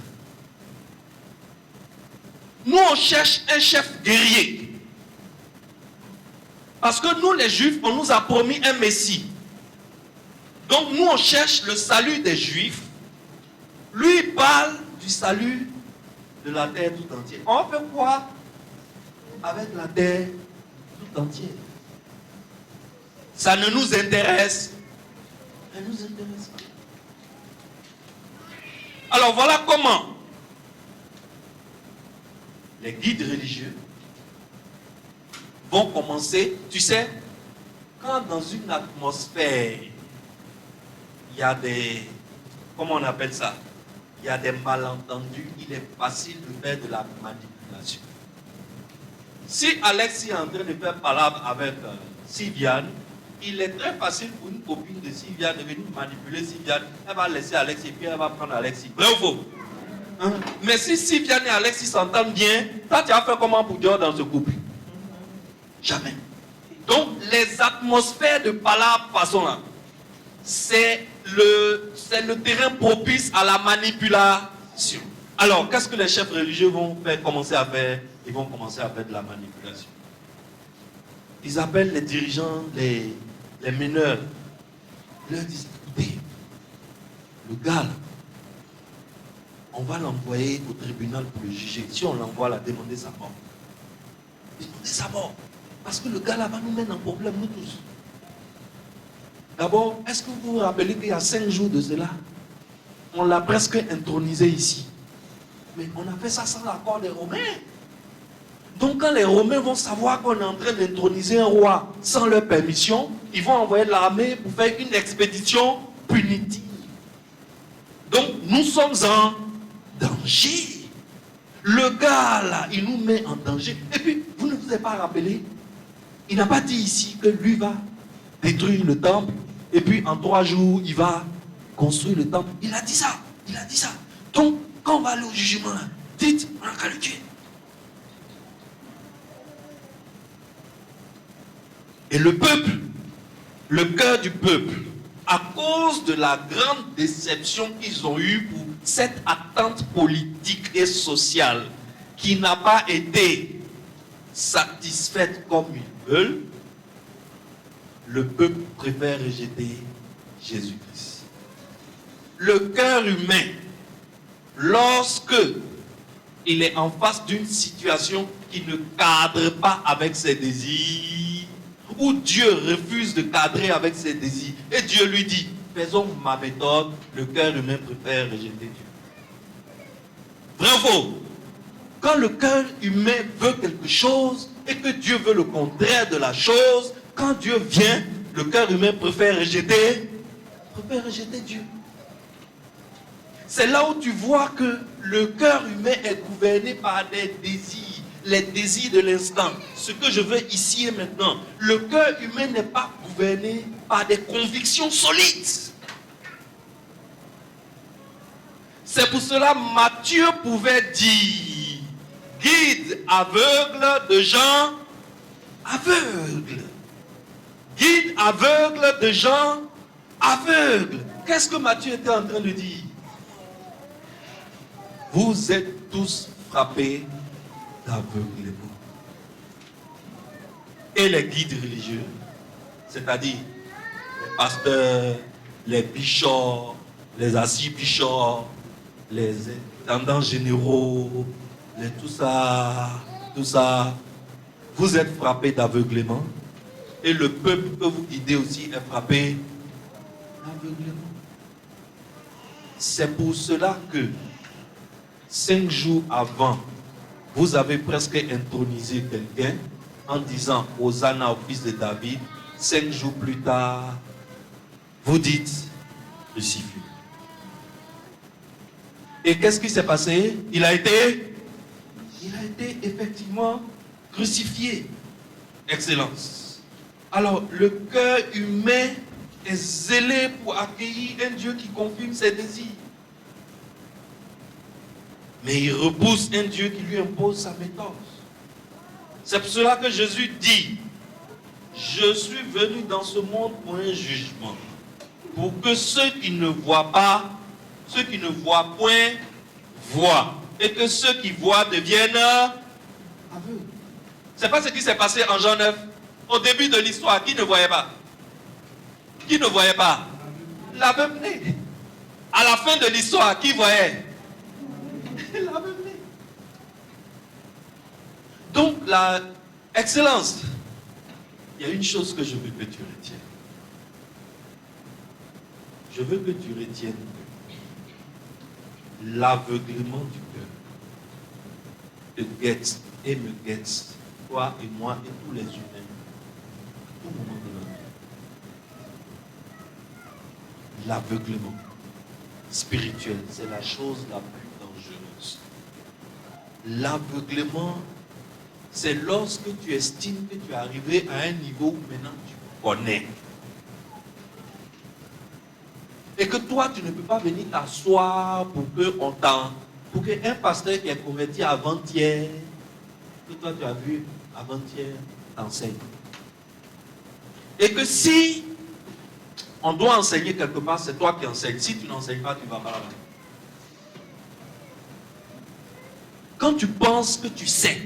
Nous, on cherche un chef guerrier. Parce que nous, les Juifs, on nous a promis un Messie. Donc, nous, on cherche le salut des Juifs. Lui, il parle du salut de la terre tout entière. On fait quoi avec la terre tout entière? Ça ne nous intéresse. Ça ne nous intéresse pas. Alors voilà comment les guides religieux vont commencer, tu sais, quand dans une atmosphère, il y a des, comment on appelle ça? Il y a des malentendus, il est facile de faire de la manipulation. Si Alexis est en train de faire palabre avec Sylviane, il est très facile pour une copine de Sylviane de venir manipuler Sylviane. Elle va laisser Alexis et puis elle va prendre Alexis. Vrai ou faux? Hein? Mais si Sylviane et Alexis s'entendent bien, toi tu as fait comment pour dire dans ce couple? Jamais. Donc les atmosphères de palabre façon là, c'est le terrain propice à la manipulation. Alors, qu'est-ce que les chefs religieux vont commencer à faire? Ils vont commencer à faire de la manipulation. Ils appellent les dirigeants, les meneurs. Ils leur disent, écoutez, le gars là, on va l'envoyer au tribunal pour le juger. Si on l'envoie là, demander sa mort. Demander sa mort. Parce que le gars là va nous mettre en problème, nous tous. D'abord, est-ce que vous vous rappelez qu'il y a 5 jours de cela, on l'a presque intronisé ici. Mais on a fait ça sans l'accord des Romains. Donc quand les Romains vont savoir qu'on est en train d'introniser un roi sans leur permission, ils vont envoyer l'armée pour faire une expédition punitive. Donc nous sommes en danger. Le gars là, il nous met en danger. Et puis, vous ne vous avez pas rappelé, il n'a pas dit ici que lui va détruire le temple et puis en 3 jours, il va construire le temple. Il a dit ça. Il a dit ça. Donc, quand on va aller au jugement, là, dites, on n'a qu'à le tuer. Et le peuple, le cœur du peuple, à cause de la grande déception qu'ils ont eue pour cette attente politique et sociale qui n'a pas été satisfaite comme ils veulent, le peuple préfère rejeter Jésus-Christ. Le cœur humain, lorsque il est en face d'une situation qui ne cadre pas avec ses désirs, où Dieu refuse de cadrer avec ses désirs, et Dieu lui dit, faisons ma méthode, le cœur humain préfère rejeter Dieu. Vrai ou faux? Quand le cœur humain veut quelque chose, et que Dieu veut le contraire de la chose, quand Dieu vient, le cœur humain préfère rejeter Dieu. C'est là où tu vois que le cœur humain est gouverné par des désirs, les désirs de l'instant, ce que je veux ici et maintenant. Le cœur humain n'est pas gouverné par des convictions solides. C'est pour cela Matthieu pouvait dire, guide aveugle de gens aveugles. Guide aveugle de gens aveugles. Qu'est-ce que Matthieu était en train de dire? Vous êtes tous frappés d'aveuglement. Et les guides religieux, c'est-à-dire les pasteurs, les bishops, les archibishops, les intendants généraux, tout ça, vous êtes frappés d'aveuglement. Et le peuple que vous guidez aussi est frappé d'aveuglement. C'est pour cela que 5 jours avant, vous avez presque intronisé quelqu'un en disant Hosanna au fils de David. 5 jours plus tard, vous dites crucifié. Et qu'est-ce qui s'est passé? Il a été effectivement crucifié. Excellence. Alors, le cœur humain est zélé pour accueillir un Dieu qui confirme ses désirs. Mais il repousse un Dieu qui lui impose sa méthode. C'est pour cela que Jésus dit, je suis venu dans ce monde pour un jugement, pour que ceux qui ne voient pas, ceux qui ne voient point, voient, et que ceux qui voient deviennent aveugles. C'est pas ce qui s'est passé en Jean 9. Au début de l'histoire, qui ne voyait pas? Qui ne voyait pas? L'aveugle né. À la fin de l'histoire, qui voyait? L'aveugle né. Donc, la excellence. Il y a une chose que je veux que tu retiennes. Je veux que tu retiennes l'aveuglement du cœur te guette et me guette, toi et moi et tous les humains, à tout moment de notre vie. L'aveuglement spirituel, c'est la chose la plus dangereuse. L'aveuglement, c'est lorsque tu estimes que tu es arrivé à un niveau où maintenant tu connais. Et que toi, tu ne peux pas venir t'asseoir pour qu'un pasteur qui est converti avant-hier, que toi tu as vu avant-hier, t'enseigne. Et que si on doit enseigner quelque part, c'est toi qui enseignes. Si tu n'enseignes pas, tu ne vas pas là-bas. Quand tu penses que tu sais,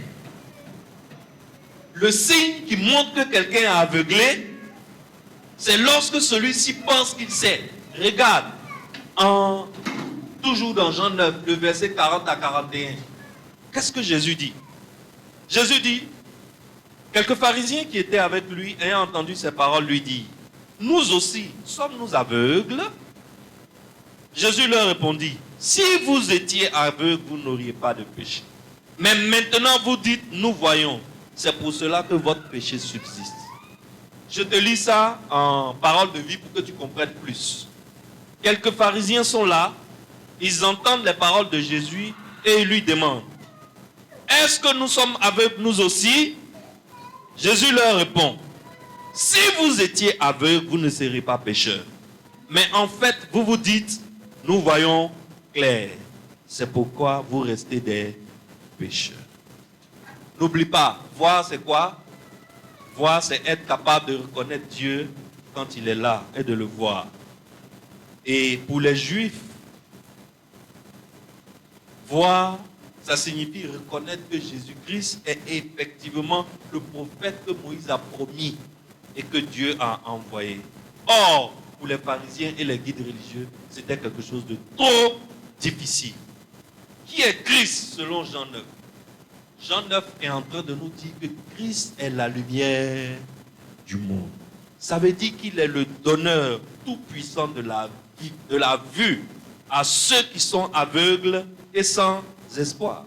le signe qui montre que quelqu'un est aveuglé, c'est lorsque celui-ci pense qu'il sait. Regarde, toujours dans Jean 9, le verset 40 à 41. Qu'est-ce que Jésus dit? Jésus dit, quelques pharisiens qui étaient avec lui, ayant entendu ces paroles, lui disent, nous aussi, sommes-nous aveugles? Jésus leur répondit, si vous étiez aveugles, vous n'auriez pas de péché. Mais maintenant vous dites, nous voyons. C'est pour cela que votre péché subsiste. Je te lis ça en parole de vie pour que tu comprennes plus. Quelques pharisiens sont là, ils entendent les paroles de Jésus et ils lui demandent, est-ce que nous sommes aveugles nous aussi? Jésus leur répond, si vous étiez aveugles, vous ne seriez pas pécheurs. Mais en fait, vous vous dites, nous voyons clair. C'est pourquoi vous restez des pécheurs. N'oublie pas, voir c'est quoi? Voir c'est être capable de reconnaître Dieu quand il est là et de le voir. Et pour les Juifs, voir, ça signifie reconnaître que Jésus-Christ est effectivement le prophète que Moïse a promis et que Dieu a envoyé. Or, pour les pharisiens et les guides religieux, c'était quelque chose de trop difficile. Qui est Christ selon Jean 9? Jean 9 est en train de nous dire que Christ est la lumière du monde. Ça veut dire qu'il est le donneur tout-puissant de la vue à ceux qui sont aveugles et sans espoir.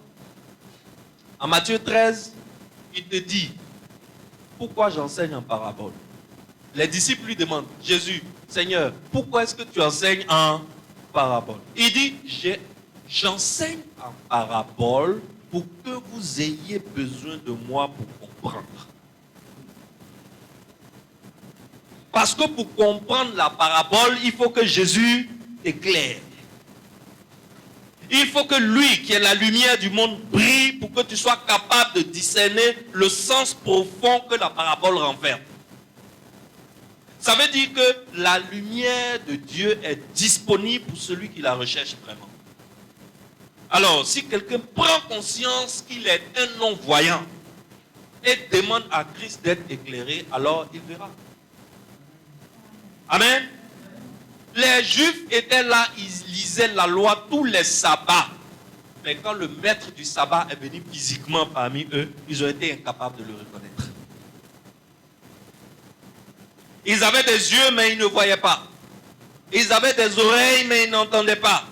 En Matthieu 13, il te dit, pourquoi j'enseigne en parabole? Les disciples lui demandent, Jésus, Seigneur, pourquoi est-ce que tu enseignes en parabole? Il dit, j'enseigne en parabole pour que vous ayez besoin de moi pour comprendre. Parce que pour comprendre la parabole, il faut que Jésus éclaire. Il faut que lui, qui est la lumière du monde, brille pour que tu sois capable de discerner le sens profond que la parabole renferme. Ça veut dire que la lumière de Dieu est disponible pour celui qui la recherche vraiment. Alors, si quelqu'un prend conscience qu'il est un non-voyant et demande à Christ d'être éclairé, alors il verra. Amen. Les Juifs étaient là, ils lisaient la loi tous les sabbats. Mais quand le maître du sabbat est venu physiquement parmi eux, ils ont été incapables de le reconnaître. Ils avaient des yeux, mais ils ne voyaient pas. Ils avaient des oreilles, mais ils n'entendaient pas.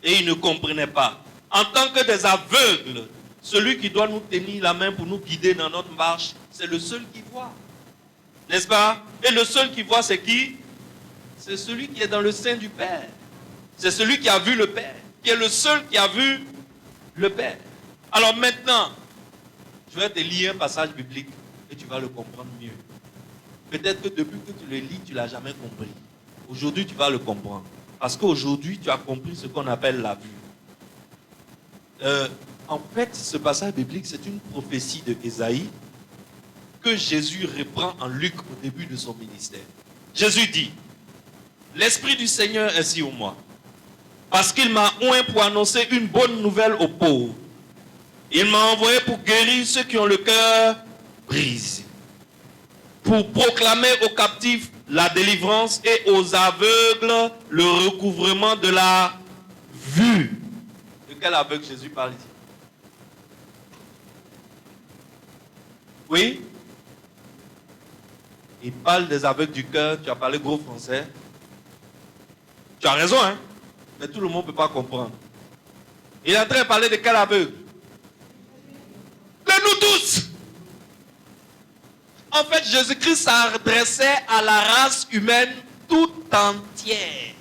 Et ils ne comprenaient pas. En tant que des aveugles, celui qui doit nous tenir la main pour nous guider dans notre marche, c'est le seul qui voit. N'est-ce pas? Et le seul qui voit, c'est qui? C'est celui qui est dans le sein du Père. C'est celui qui a vu le Père. Qui est le seul qui a vu le Père. Alors maintenant, je vais te lire un passage biblique et tu vas le comprendre mieux. Peut-être que depuis que tu le lis, tu ne l'as jamais compris. Aujourd'hui, tu vas le comprendre. Parce qu'aujourd'hui, tu as compris ce qu'on appelle la vue. En fait, ce passage biblique, c'est une prophétie de Ésaïe que Jésus reprend en Luc au début de son ministère. Jésus dit, l'Esprit du Seigneur est sur moi, parce qu'il m'a oint pour annoncer une bonne nouvelle aux pauvres. Il m'a envoyé pour guérir ceux qui ont le cœur brisé, pour proclamer aux captifs la délivrance et aux aveugles le recouvrement de la vue. De quel aveugle Jésus parle ici? Oui? Il parle des aveugles du cœur. Tu as parlé gros français. Tu as raison, hein? Mais tout le monde ne peut pas comprendre. Il est en train de parler de quel aveugle? De nous tous. En fait, Jésus-Christ s'adressait à la race humaine tout entière.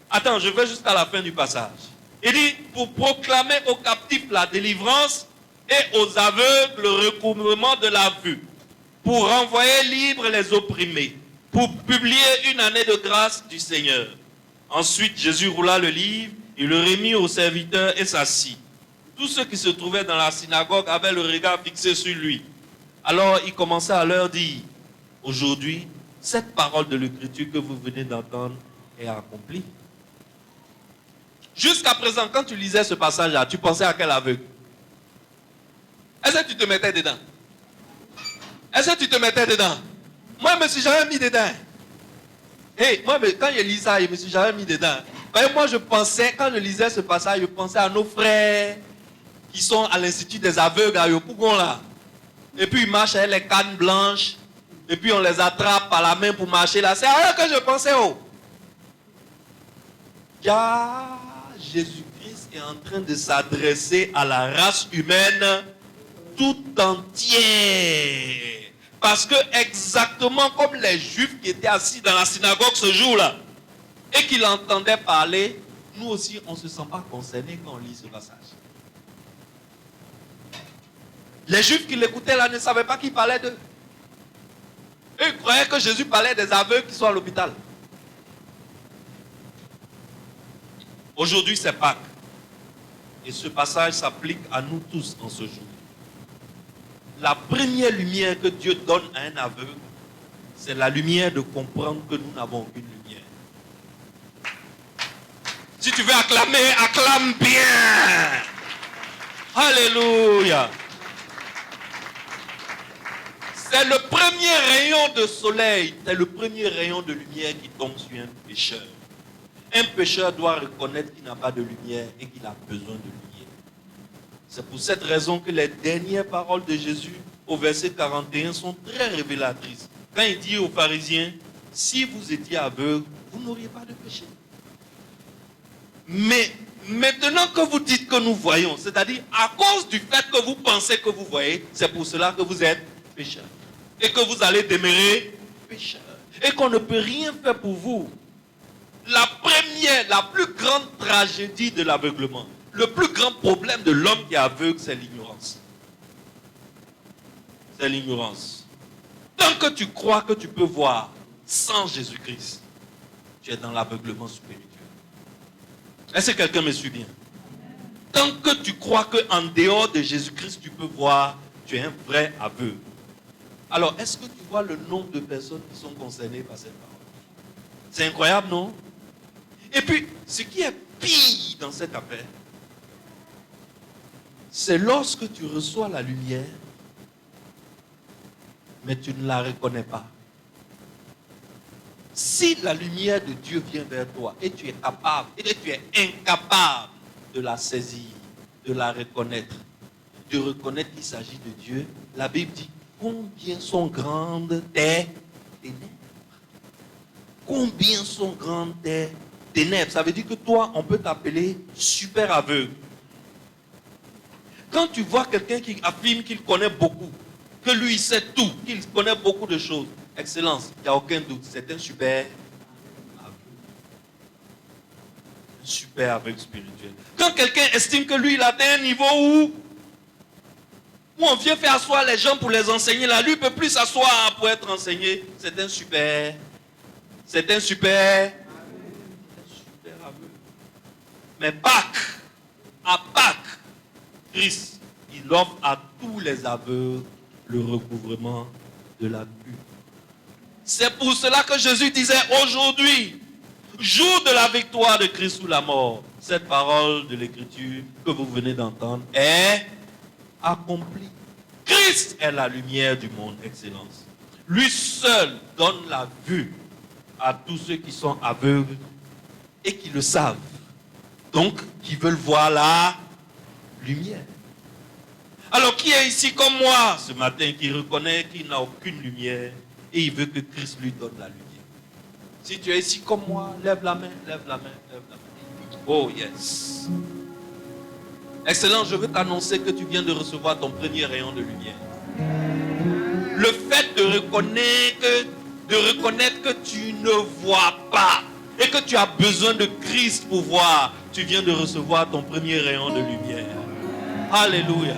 Attends, je vais jusqu'à la fin du passage. Il dit, pour proclamer aux captifs la délivrance et aux aveugles le recouvrement de la vue, pour renvoyer libres les opprimés, pour publier une année de grâce du Seigneur. Ensuite, Jésus roula le livre, il le remit au serviteur et s'assit. Tous ceux qui se trouvaient dans la synagogue avaient le regard fixé sur lui. Alors il commença à leur dire, aujourd'hui, cette parole de l'Écriture que vous venez d'entendre est accomplie. Jusqu'à présent, quand tu lisais ce passage-là, tu pensais à quel aveugle? Est-ce que tu te mettais dedans? Est-ce que tu te mettais dedans? Moi, je me suis jamais mis dedans. Hey, moi, quand je lis ça, je me suis jamais mis dedans. Moi, je pensais, quand je lisais ce passage, je pensais à nos frères qui sont à l'Institut des aveugles à Yopougon, là. Et puis, ils marchent avec les cannes blanches. Et puis, on les attrape par la main pour marcher là. C'est à eux que je pensais, oh. Car Jésus-Christ est en train de s'adresser à la race humaine tout entière. Parce que exactement comme les Juifs qui étaient assis dans la synagogue ce jour-là et qui l'entendaient parler, nous aussi, on ne se sent pas concernés quand on lit ce passage. Les Juifs qui l'écoutaient là ne savaient pas qu'il parlait d'eux. Eux, ils croyaient que Jésus parlait des aveugles qui sont à l'hôpital. Aujourd'hui, c'est Pâques. Et ce passage s'applique à nous tous en ce jour. La première lumière que Dieu donne à un aveugle, c'est la lumière de comprendre que nous n'avons aucune lumière. Si tu veux acclamer, acclame bien. Alléluia. C'est le premier rayon de soleil, c'est le premier rayon de lumière qui tombe sur un pécheur. Un pécheur doit reconnaître qu'il n'a pas de lumière et qu'il a besoin de lumière. C'est pour cette raison que les dernières paroles de Jésus au verset 41 sont très révélatrices. Quand il dit aux pharisiens, si vous étiez aveugles, vous n'auriez pas de péché. Mais maintenant que vous dites que nous voyons, c'est-à-dire à cause du fait que vous pensez que vous voyez, c'est pour cela que vous êtes pécheurs. Et que vous allez demeurer pécheurs. Et qu'on ne peut rien faire pour vous. La plus grande tragédie de l'aveuglement, le plus grand problème de l'homme qui est aveugle, c'est l'ignorance. C'est l'ignorance. Tant que tu crois que tu peux voir sans Jésus-Christ, tu es dans l'aveuglement spirituel. Est-ce que quelqu'un me suit bien? Tant que tu crois qu'en dehors de Jésus-Christ, tu peux voir, tu es un vrai aveugle. Alors, est-ce que tu vois le nombre de personnes qui sont concernées par cette parole? C'est incroyable, non? Et puis, ce qui est pire dans cette affaire, c'est lorsque tu reçois la lumière, mais tu ne la reconnais pas. Si la lumière de Dieu vient vers toi et tu es capable, et tu es incapable de la saisir, de la reconnaître, de reconnaître qu'il s'agit de Dieu, la Bible dit combien sont grandes tes ténèbres. Combien sont grandes tes ténèbres. Ça veut dire que toi, on peut t'appeler super aveugle. Quand tu vois quelqu'un qui affirme qu'il connaît beaucoup, que lui il sait tout, qu'il connaît beaucoup de choses, excellence, il n'y a aucun doute, c'est un super aveugle. Un super aveugle spirituel. Quand quelqu'un estime que lui il a atteint un niveau où on vient faire asseoir les gens pour les enseigner, là, lui ne peut plus s'asseoir pour être enseigné, c'est un super aveugle. Mais à Pâques, Christ, il offre à tous les aveugles le recouvrement de la vue. C'est pour cela que Jésus disait aujourd'hui, jour de la victoire de Christ sous la mort, cette parole de l'Écriture que vous venez d'entendre est accomplie. Christ est la lumière du monde, excellence. Lui seul donne la vue à tous ceux qui sont aveugles et qui le savent. Donc, qui veulent voir la lumière. Alors, qui est ici comme moi ce matin, qui reconnaît qu'il n'a aucune lumière et il veut que Christ lui donne la lumière? Si tu es ici comme moi, lève la main, lève la main, lève la main. Oh yes. Excellent, je veux t'annoncer que tu viens de recevoir ton premier rayon de lumière. Le fait de reconnaître que tu ne vois pas et que tu as besoin de Christ pour voir, tu viens de recevoir ton premier rayon de lumière. Alléluia.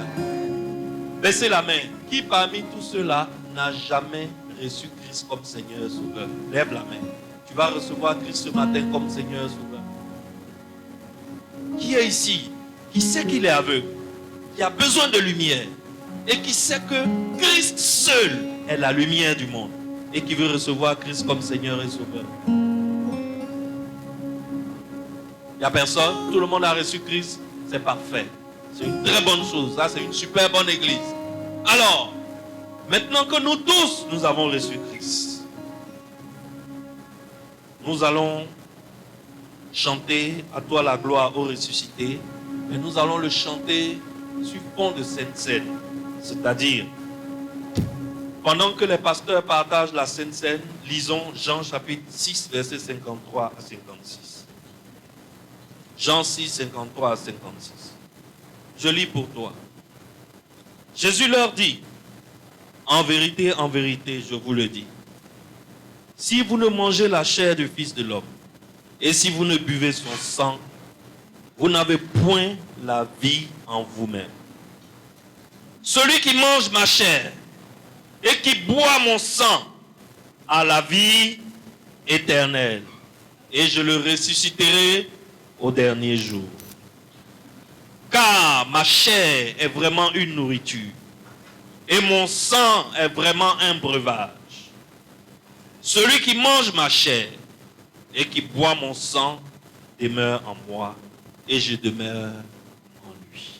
Baissez la main. Qui parmi tous ceux-là n'a jamais reçu Christ comme Seigneur et Sauveur? Lève la main. Tu vas recevoir Christ ce matin comme Seigneur et Sauveur. Qui est ici, qui sait qu'il est aveugle, qui a besoin de lumière et qui sait que Christ seul est la lumière du monde et qui veut recevoir Christ comme Seigneur et Sauveur? Il n'y a personne? Tout le monde a reçu Christ? C'est parfait. C'est une très bonne chose. Ça, c'est une super bonne église. Alors, maintenant que nous tous, nous avons reçu Christ, nous allons chanter à toi la gloire au ressuscité. Et nous allons le chanter sur fond de Sainte Seine. C'est-à-dire, pendant que les pasteurs partagent la Sainte Seine, lisons Jean chapitre 6, versets 53 à 56. Jean 6, 53 à 56. Je lis pour toi. Jésus leur dit, en vérité, je vous le dis, si vous ne mangez la chair du Fils de l'homme, et si vous ne buvez son sang, vous n'avez point la vie en vous-même. Celui qui mange ma chair et qui boit mon sang a la vie éternelle, et je le ressusciterai au dernier jour. Car ma chair est vraiment une nourriture, et mon sang est vraiment un breuvage. Celui qui mange ma chair et qui boit mon sang demeure en moi, et je demeure en lui.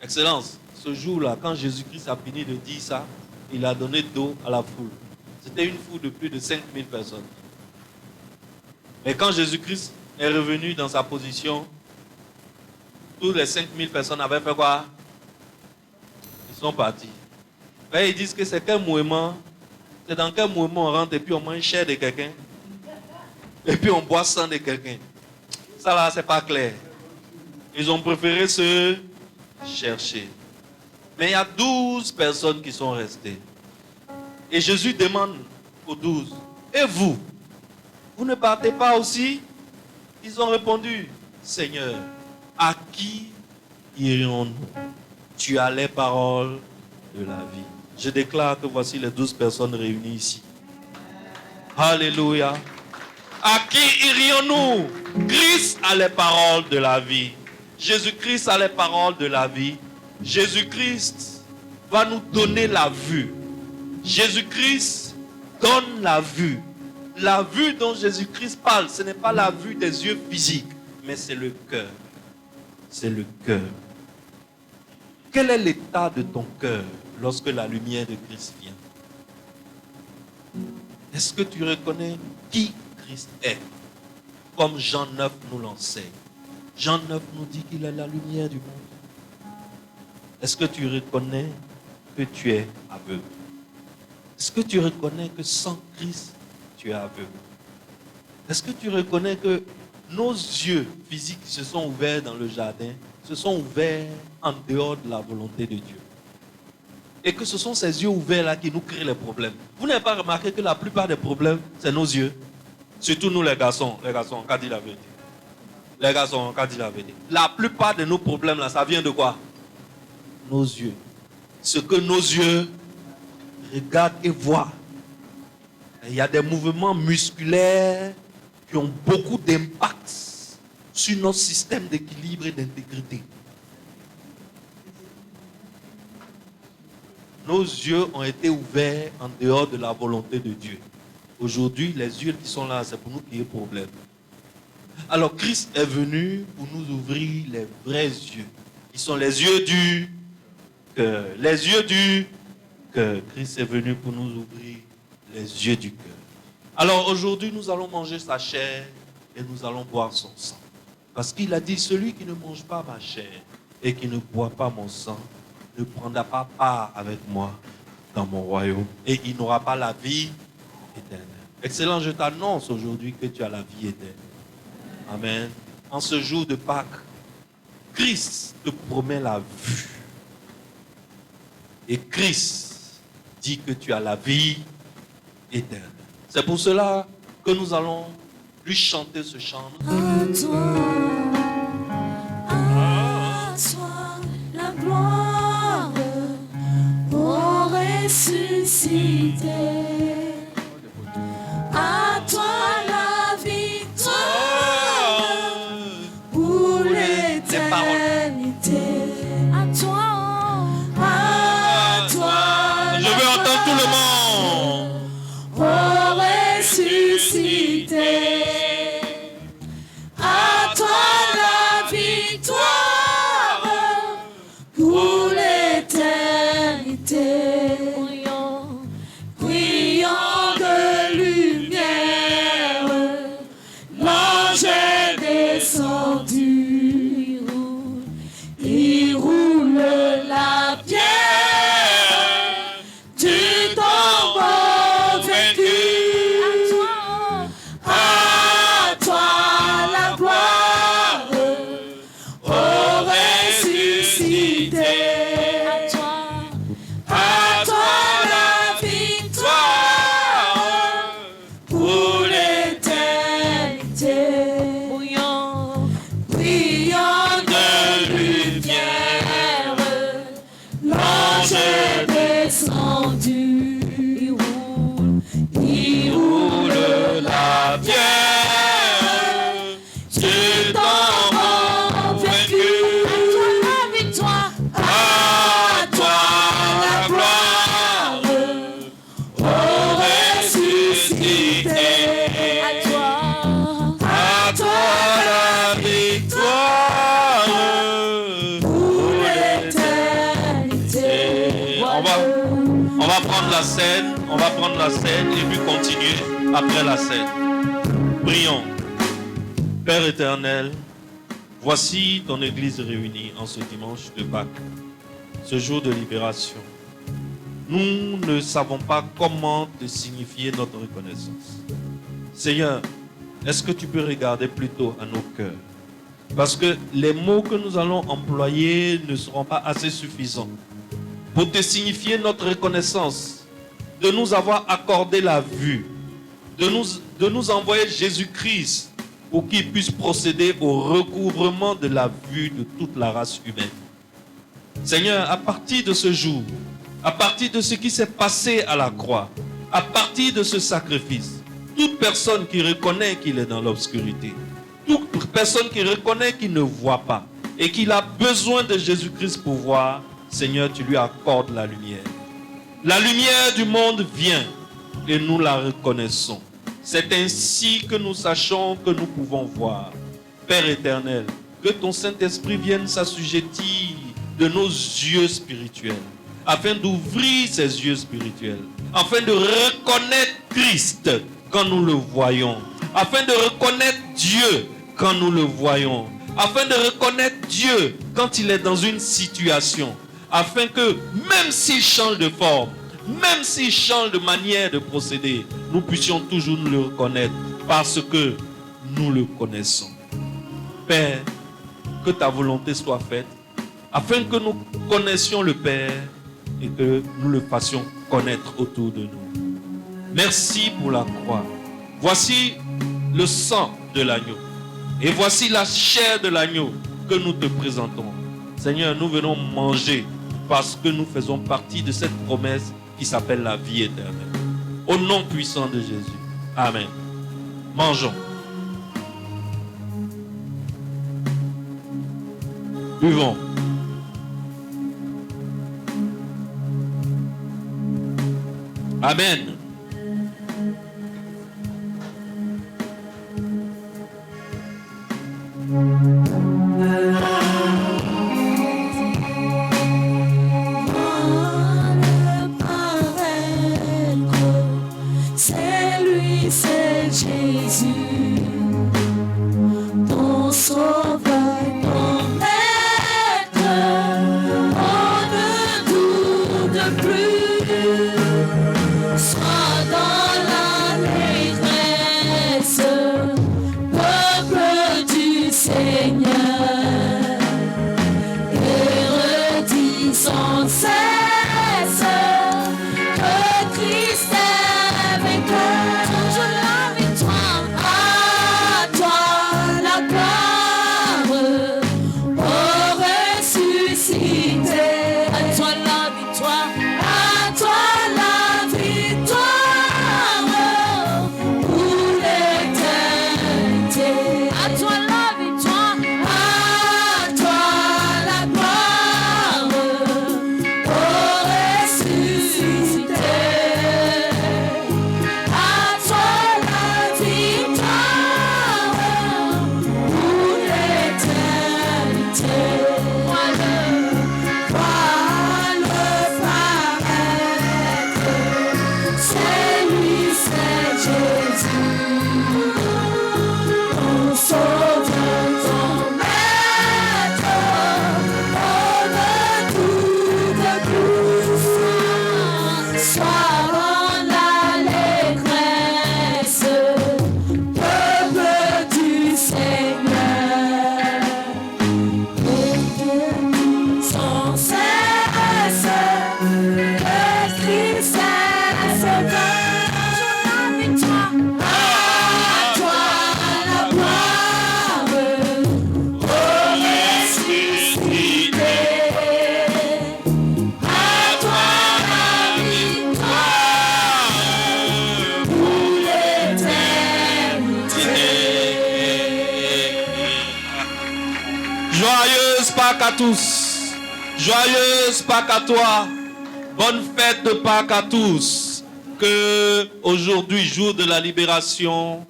Excellence, ce jour-là, quand Jésus-Christ a fini de dire ça, il a donné d'eau à la foule. C'était une foule de plus de 5000 personnes. Mais quand Jésus-Christ est revenu dans sa position, toutes les 5000 personnes avaient fait quoi? Ils sont partis. Quand ils disent que c'est quel mouvement, c'est dans quel mouvement on rentre et puis on mange chair de quelqu'un et puis on boit sang de quelqu'un. Ça là, c'est pas clair. Ils ont préféré se chercher. Mais il y a 12 personnes qui sont restées. Et Jésus demande aux 12, et vous, vous ne partez pas aussi? Ils ont répondu, Seigneur, à qui irions-nous? Tu as les paroles de la vie. Je déclare que voici les 12 personnes réunies ici. Alléluia. À qui irions-nous? Christ a les paroles de la vie. Jésus-Christ a les paroles de la vie. Jésus-Christ va nous donner la vue. Jésus-Christ donne la vue. La vue dont Jésus-Christ parle, ce n'est pas la vue des yeux physiques, mais c'est le cœur. C'est le cœur. Quel est l'état de ton cœur lorsque la lumière de Christ vient? Est-ce que tu reconnais qui Christ est? Comme Jean 9 nous l'enseigne. Jean 9 nous dit qu'il est la lumière du monde. Est-ce que tu reconnais que tu es aveugle? Est-ce que tu reconnais que sans Christ, tu es aveugle? Est-ce que tu reconnais que nos yeux physiques qui se sont ouverts dans le jardin se sont ouverts en dehors de la volonté de Dieu? Et que ce sont ces yeux ouverts-là qui nous créent les problèmes. Vous n'avez pas remarqué que la plupart des problèmes, c'est nos yeux? Surtout nous les garçons, quand dit la vérité. Les garçons, quand dit la vérité. La plupart de nos problèmes, là, ça vient de quoi? Nos yeux. Ce que nos yeux regardent et voient. Il y a des mouvements musculaires qui ont beaucoup d'impact sur notre système d'équilibre et d'intégrité. Nos yeux ont été ouverts en dehors de la volonté de Dieu. Aujourd'hui, les yeux qui sont là, c'est pour nous qu'il y ait problème. Alors, Christ est venu pour nous ouvrir les vrais yeux. Ils sont les yeux du cœur. Les yeux du cœur. Christ est venu pour nous ouvrir les yeux du cœur. Alors, aujourd'hui, nous allons manger sa chair et nous allons boire son sang. Parce qu'il a dit, celui qui ne mange pas ma chair et qui ne boit pas mon sang ne prendra pas part avec moi dans mon royaume et il n'aura pas la vie éternelle. Excellent, je t'annonce aujourd'hui que tu as la vie éternelle. Amen. En ce jour de Pâques, Christ te promet la vue. Et Christ dit que tu as la vie éternelle. C'est pour cela que nous allons lui chanter ce chant.
À toi la gloire, ô ressuscité. À toi la victoire pour l'éternité. À toi,
je veux entendre tout le monde.
Ô ressuscité. À toi la victoire pour l'éternité. Brillant de lumière, l'ange est descendu. Il roule la pierre du tombeau vaincu. À toi la gloire, ô ressuscité. À toi la victoire pour l'éternité. Brillant de lumière, l'ange est descendu. Il roule la pierre du tombeau vaincu. À toi la gloire, ô ressuscité. À toi la victoire pour l'éternité.
On va prendre la scène, et puis continuer après la scène. Prions. Père éternel, voici ton Église réunie en ce dimanche de Pâques, ce jour de libération. Nous ne savons pas comment te signifier notre reconnaissance. Seigneur, est-ce que tu peux regarder plutôt à nos cœurs? Parce que les mots que nous allons employer ne seront pas assez suffisants pour te signifier notre reconnaissance de nous avoir accordé la vue, de nous envoyer Jésus-Christ pour qu'il puisse procéder au recouvrement de la vue de toute la race humaine. Seigneur, à partir de ce jour, à partir de ce qui s'est passé à la croix, à partir de ce sacrifice, toute personne qui reconnaît qu'il est dans l'obscurité, toute personne qui reconnaît qu'il ne voit pas et qu'il a besoin de Jésus-Christ pour voir, Seigneur, tu lui accordes la lumière. La lumière du monde vient et nous la reconnaissons. C'est ainsi que nous sachons que nous pouvons voir. Père éternel, que ton Saint-Esprit vienne s'assujettir de nos yeux spirituels, afin d'ouvrir ces yeux spirituels, afin de reconnaître Christ quand nous le voyons, afin de reconnaître Dieu quand nous le voyons, afin de reconnaître Dieu quand il est dans une situation, afin que même s'il change de forme, même s'il change de manière de procéder, nous puissions toujours le reconnaître parce que nous le connaissons. Père, que ta volonté soit faite, afin que nous connaissions le Père et que nous le fassions connaître autour de nous. Merci pour la croix. Voici le sang de l'agneau et voici la chair de l'agneau que nous te présentons. Seigneur, nous venons manger parce que nous faisons partie de cette promesse qui s'appelle la vie éternelle. Au nom puissant de Jésus. Amen. Mangeons. Buvons. Amen.
C'est lui, c'est Jésus, ton sauveur, ton maître. On ne Ton sauveur, ton maître, donne toute puissance, sois en allégresse, peuple du Seigneur. Sans cesse, que tristesse, à toi la gloire, ô ressuscité, à toi la victoire, pour l'éternité.
Joyeuse Pâques à tous. Joyeuse Pâques à toi. Bonne fête de Pâques à tous. Que aujourd'hui, jour de la libération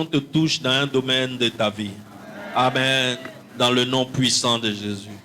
te touche dans un domaine de ta vie. Amen. Dans le nom puissant de Jésus.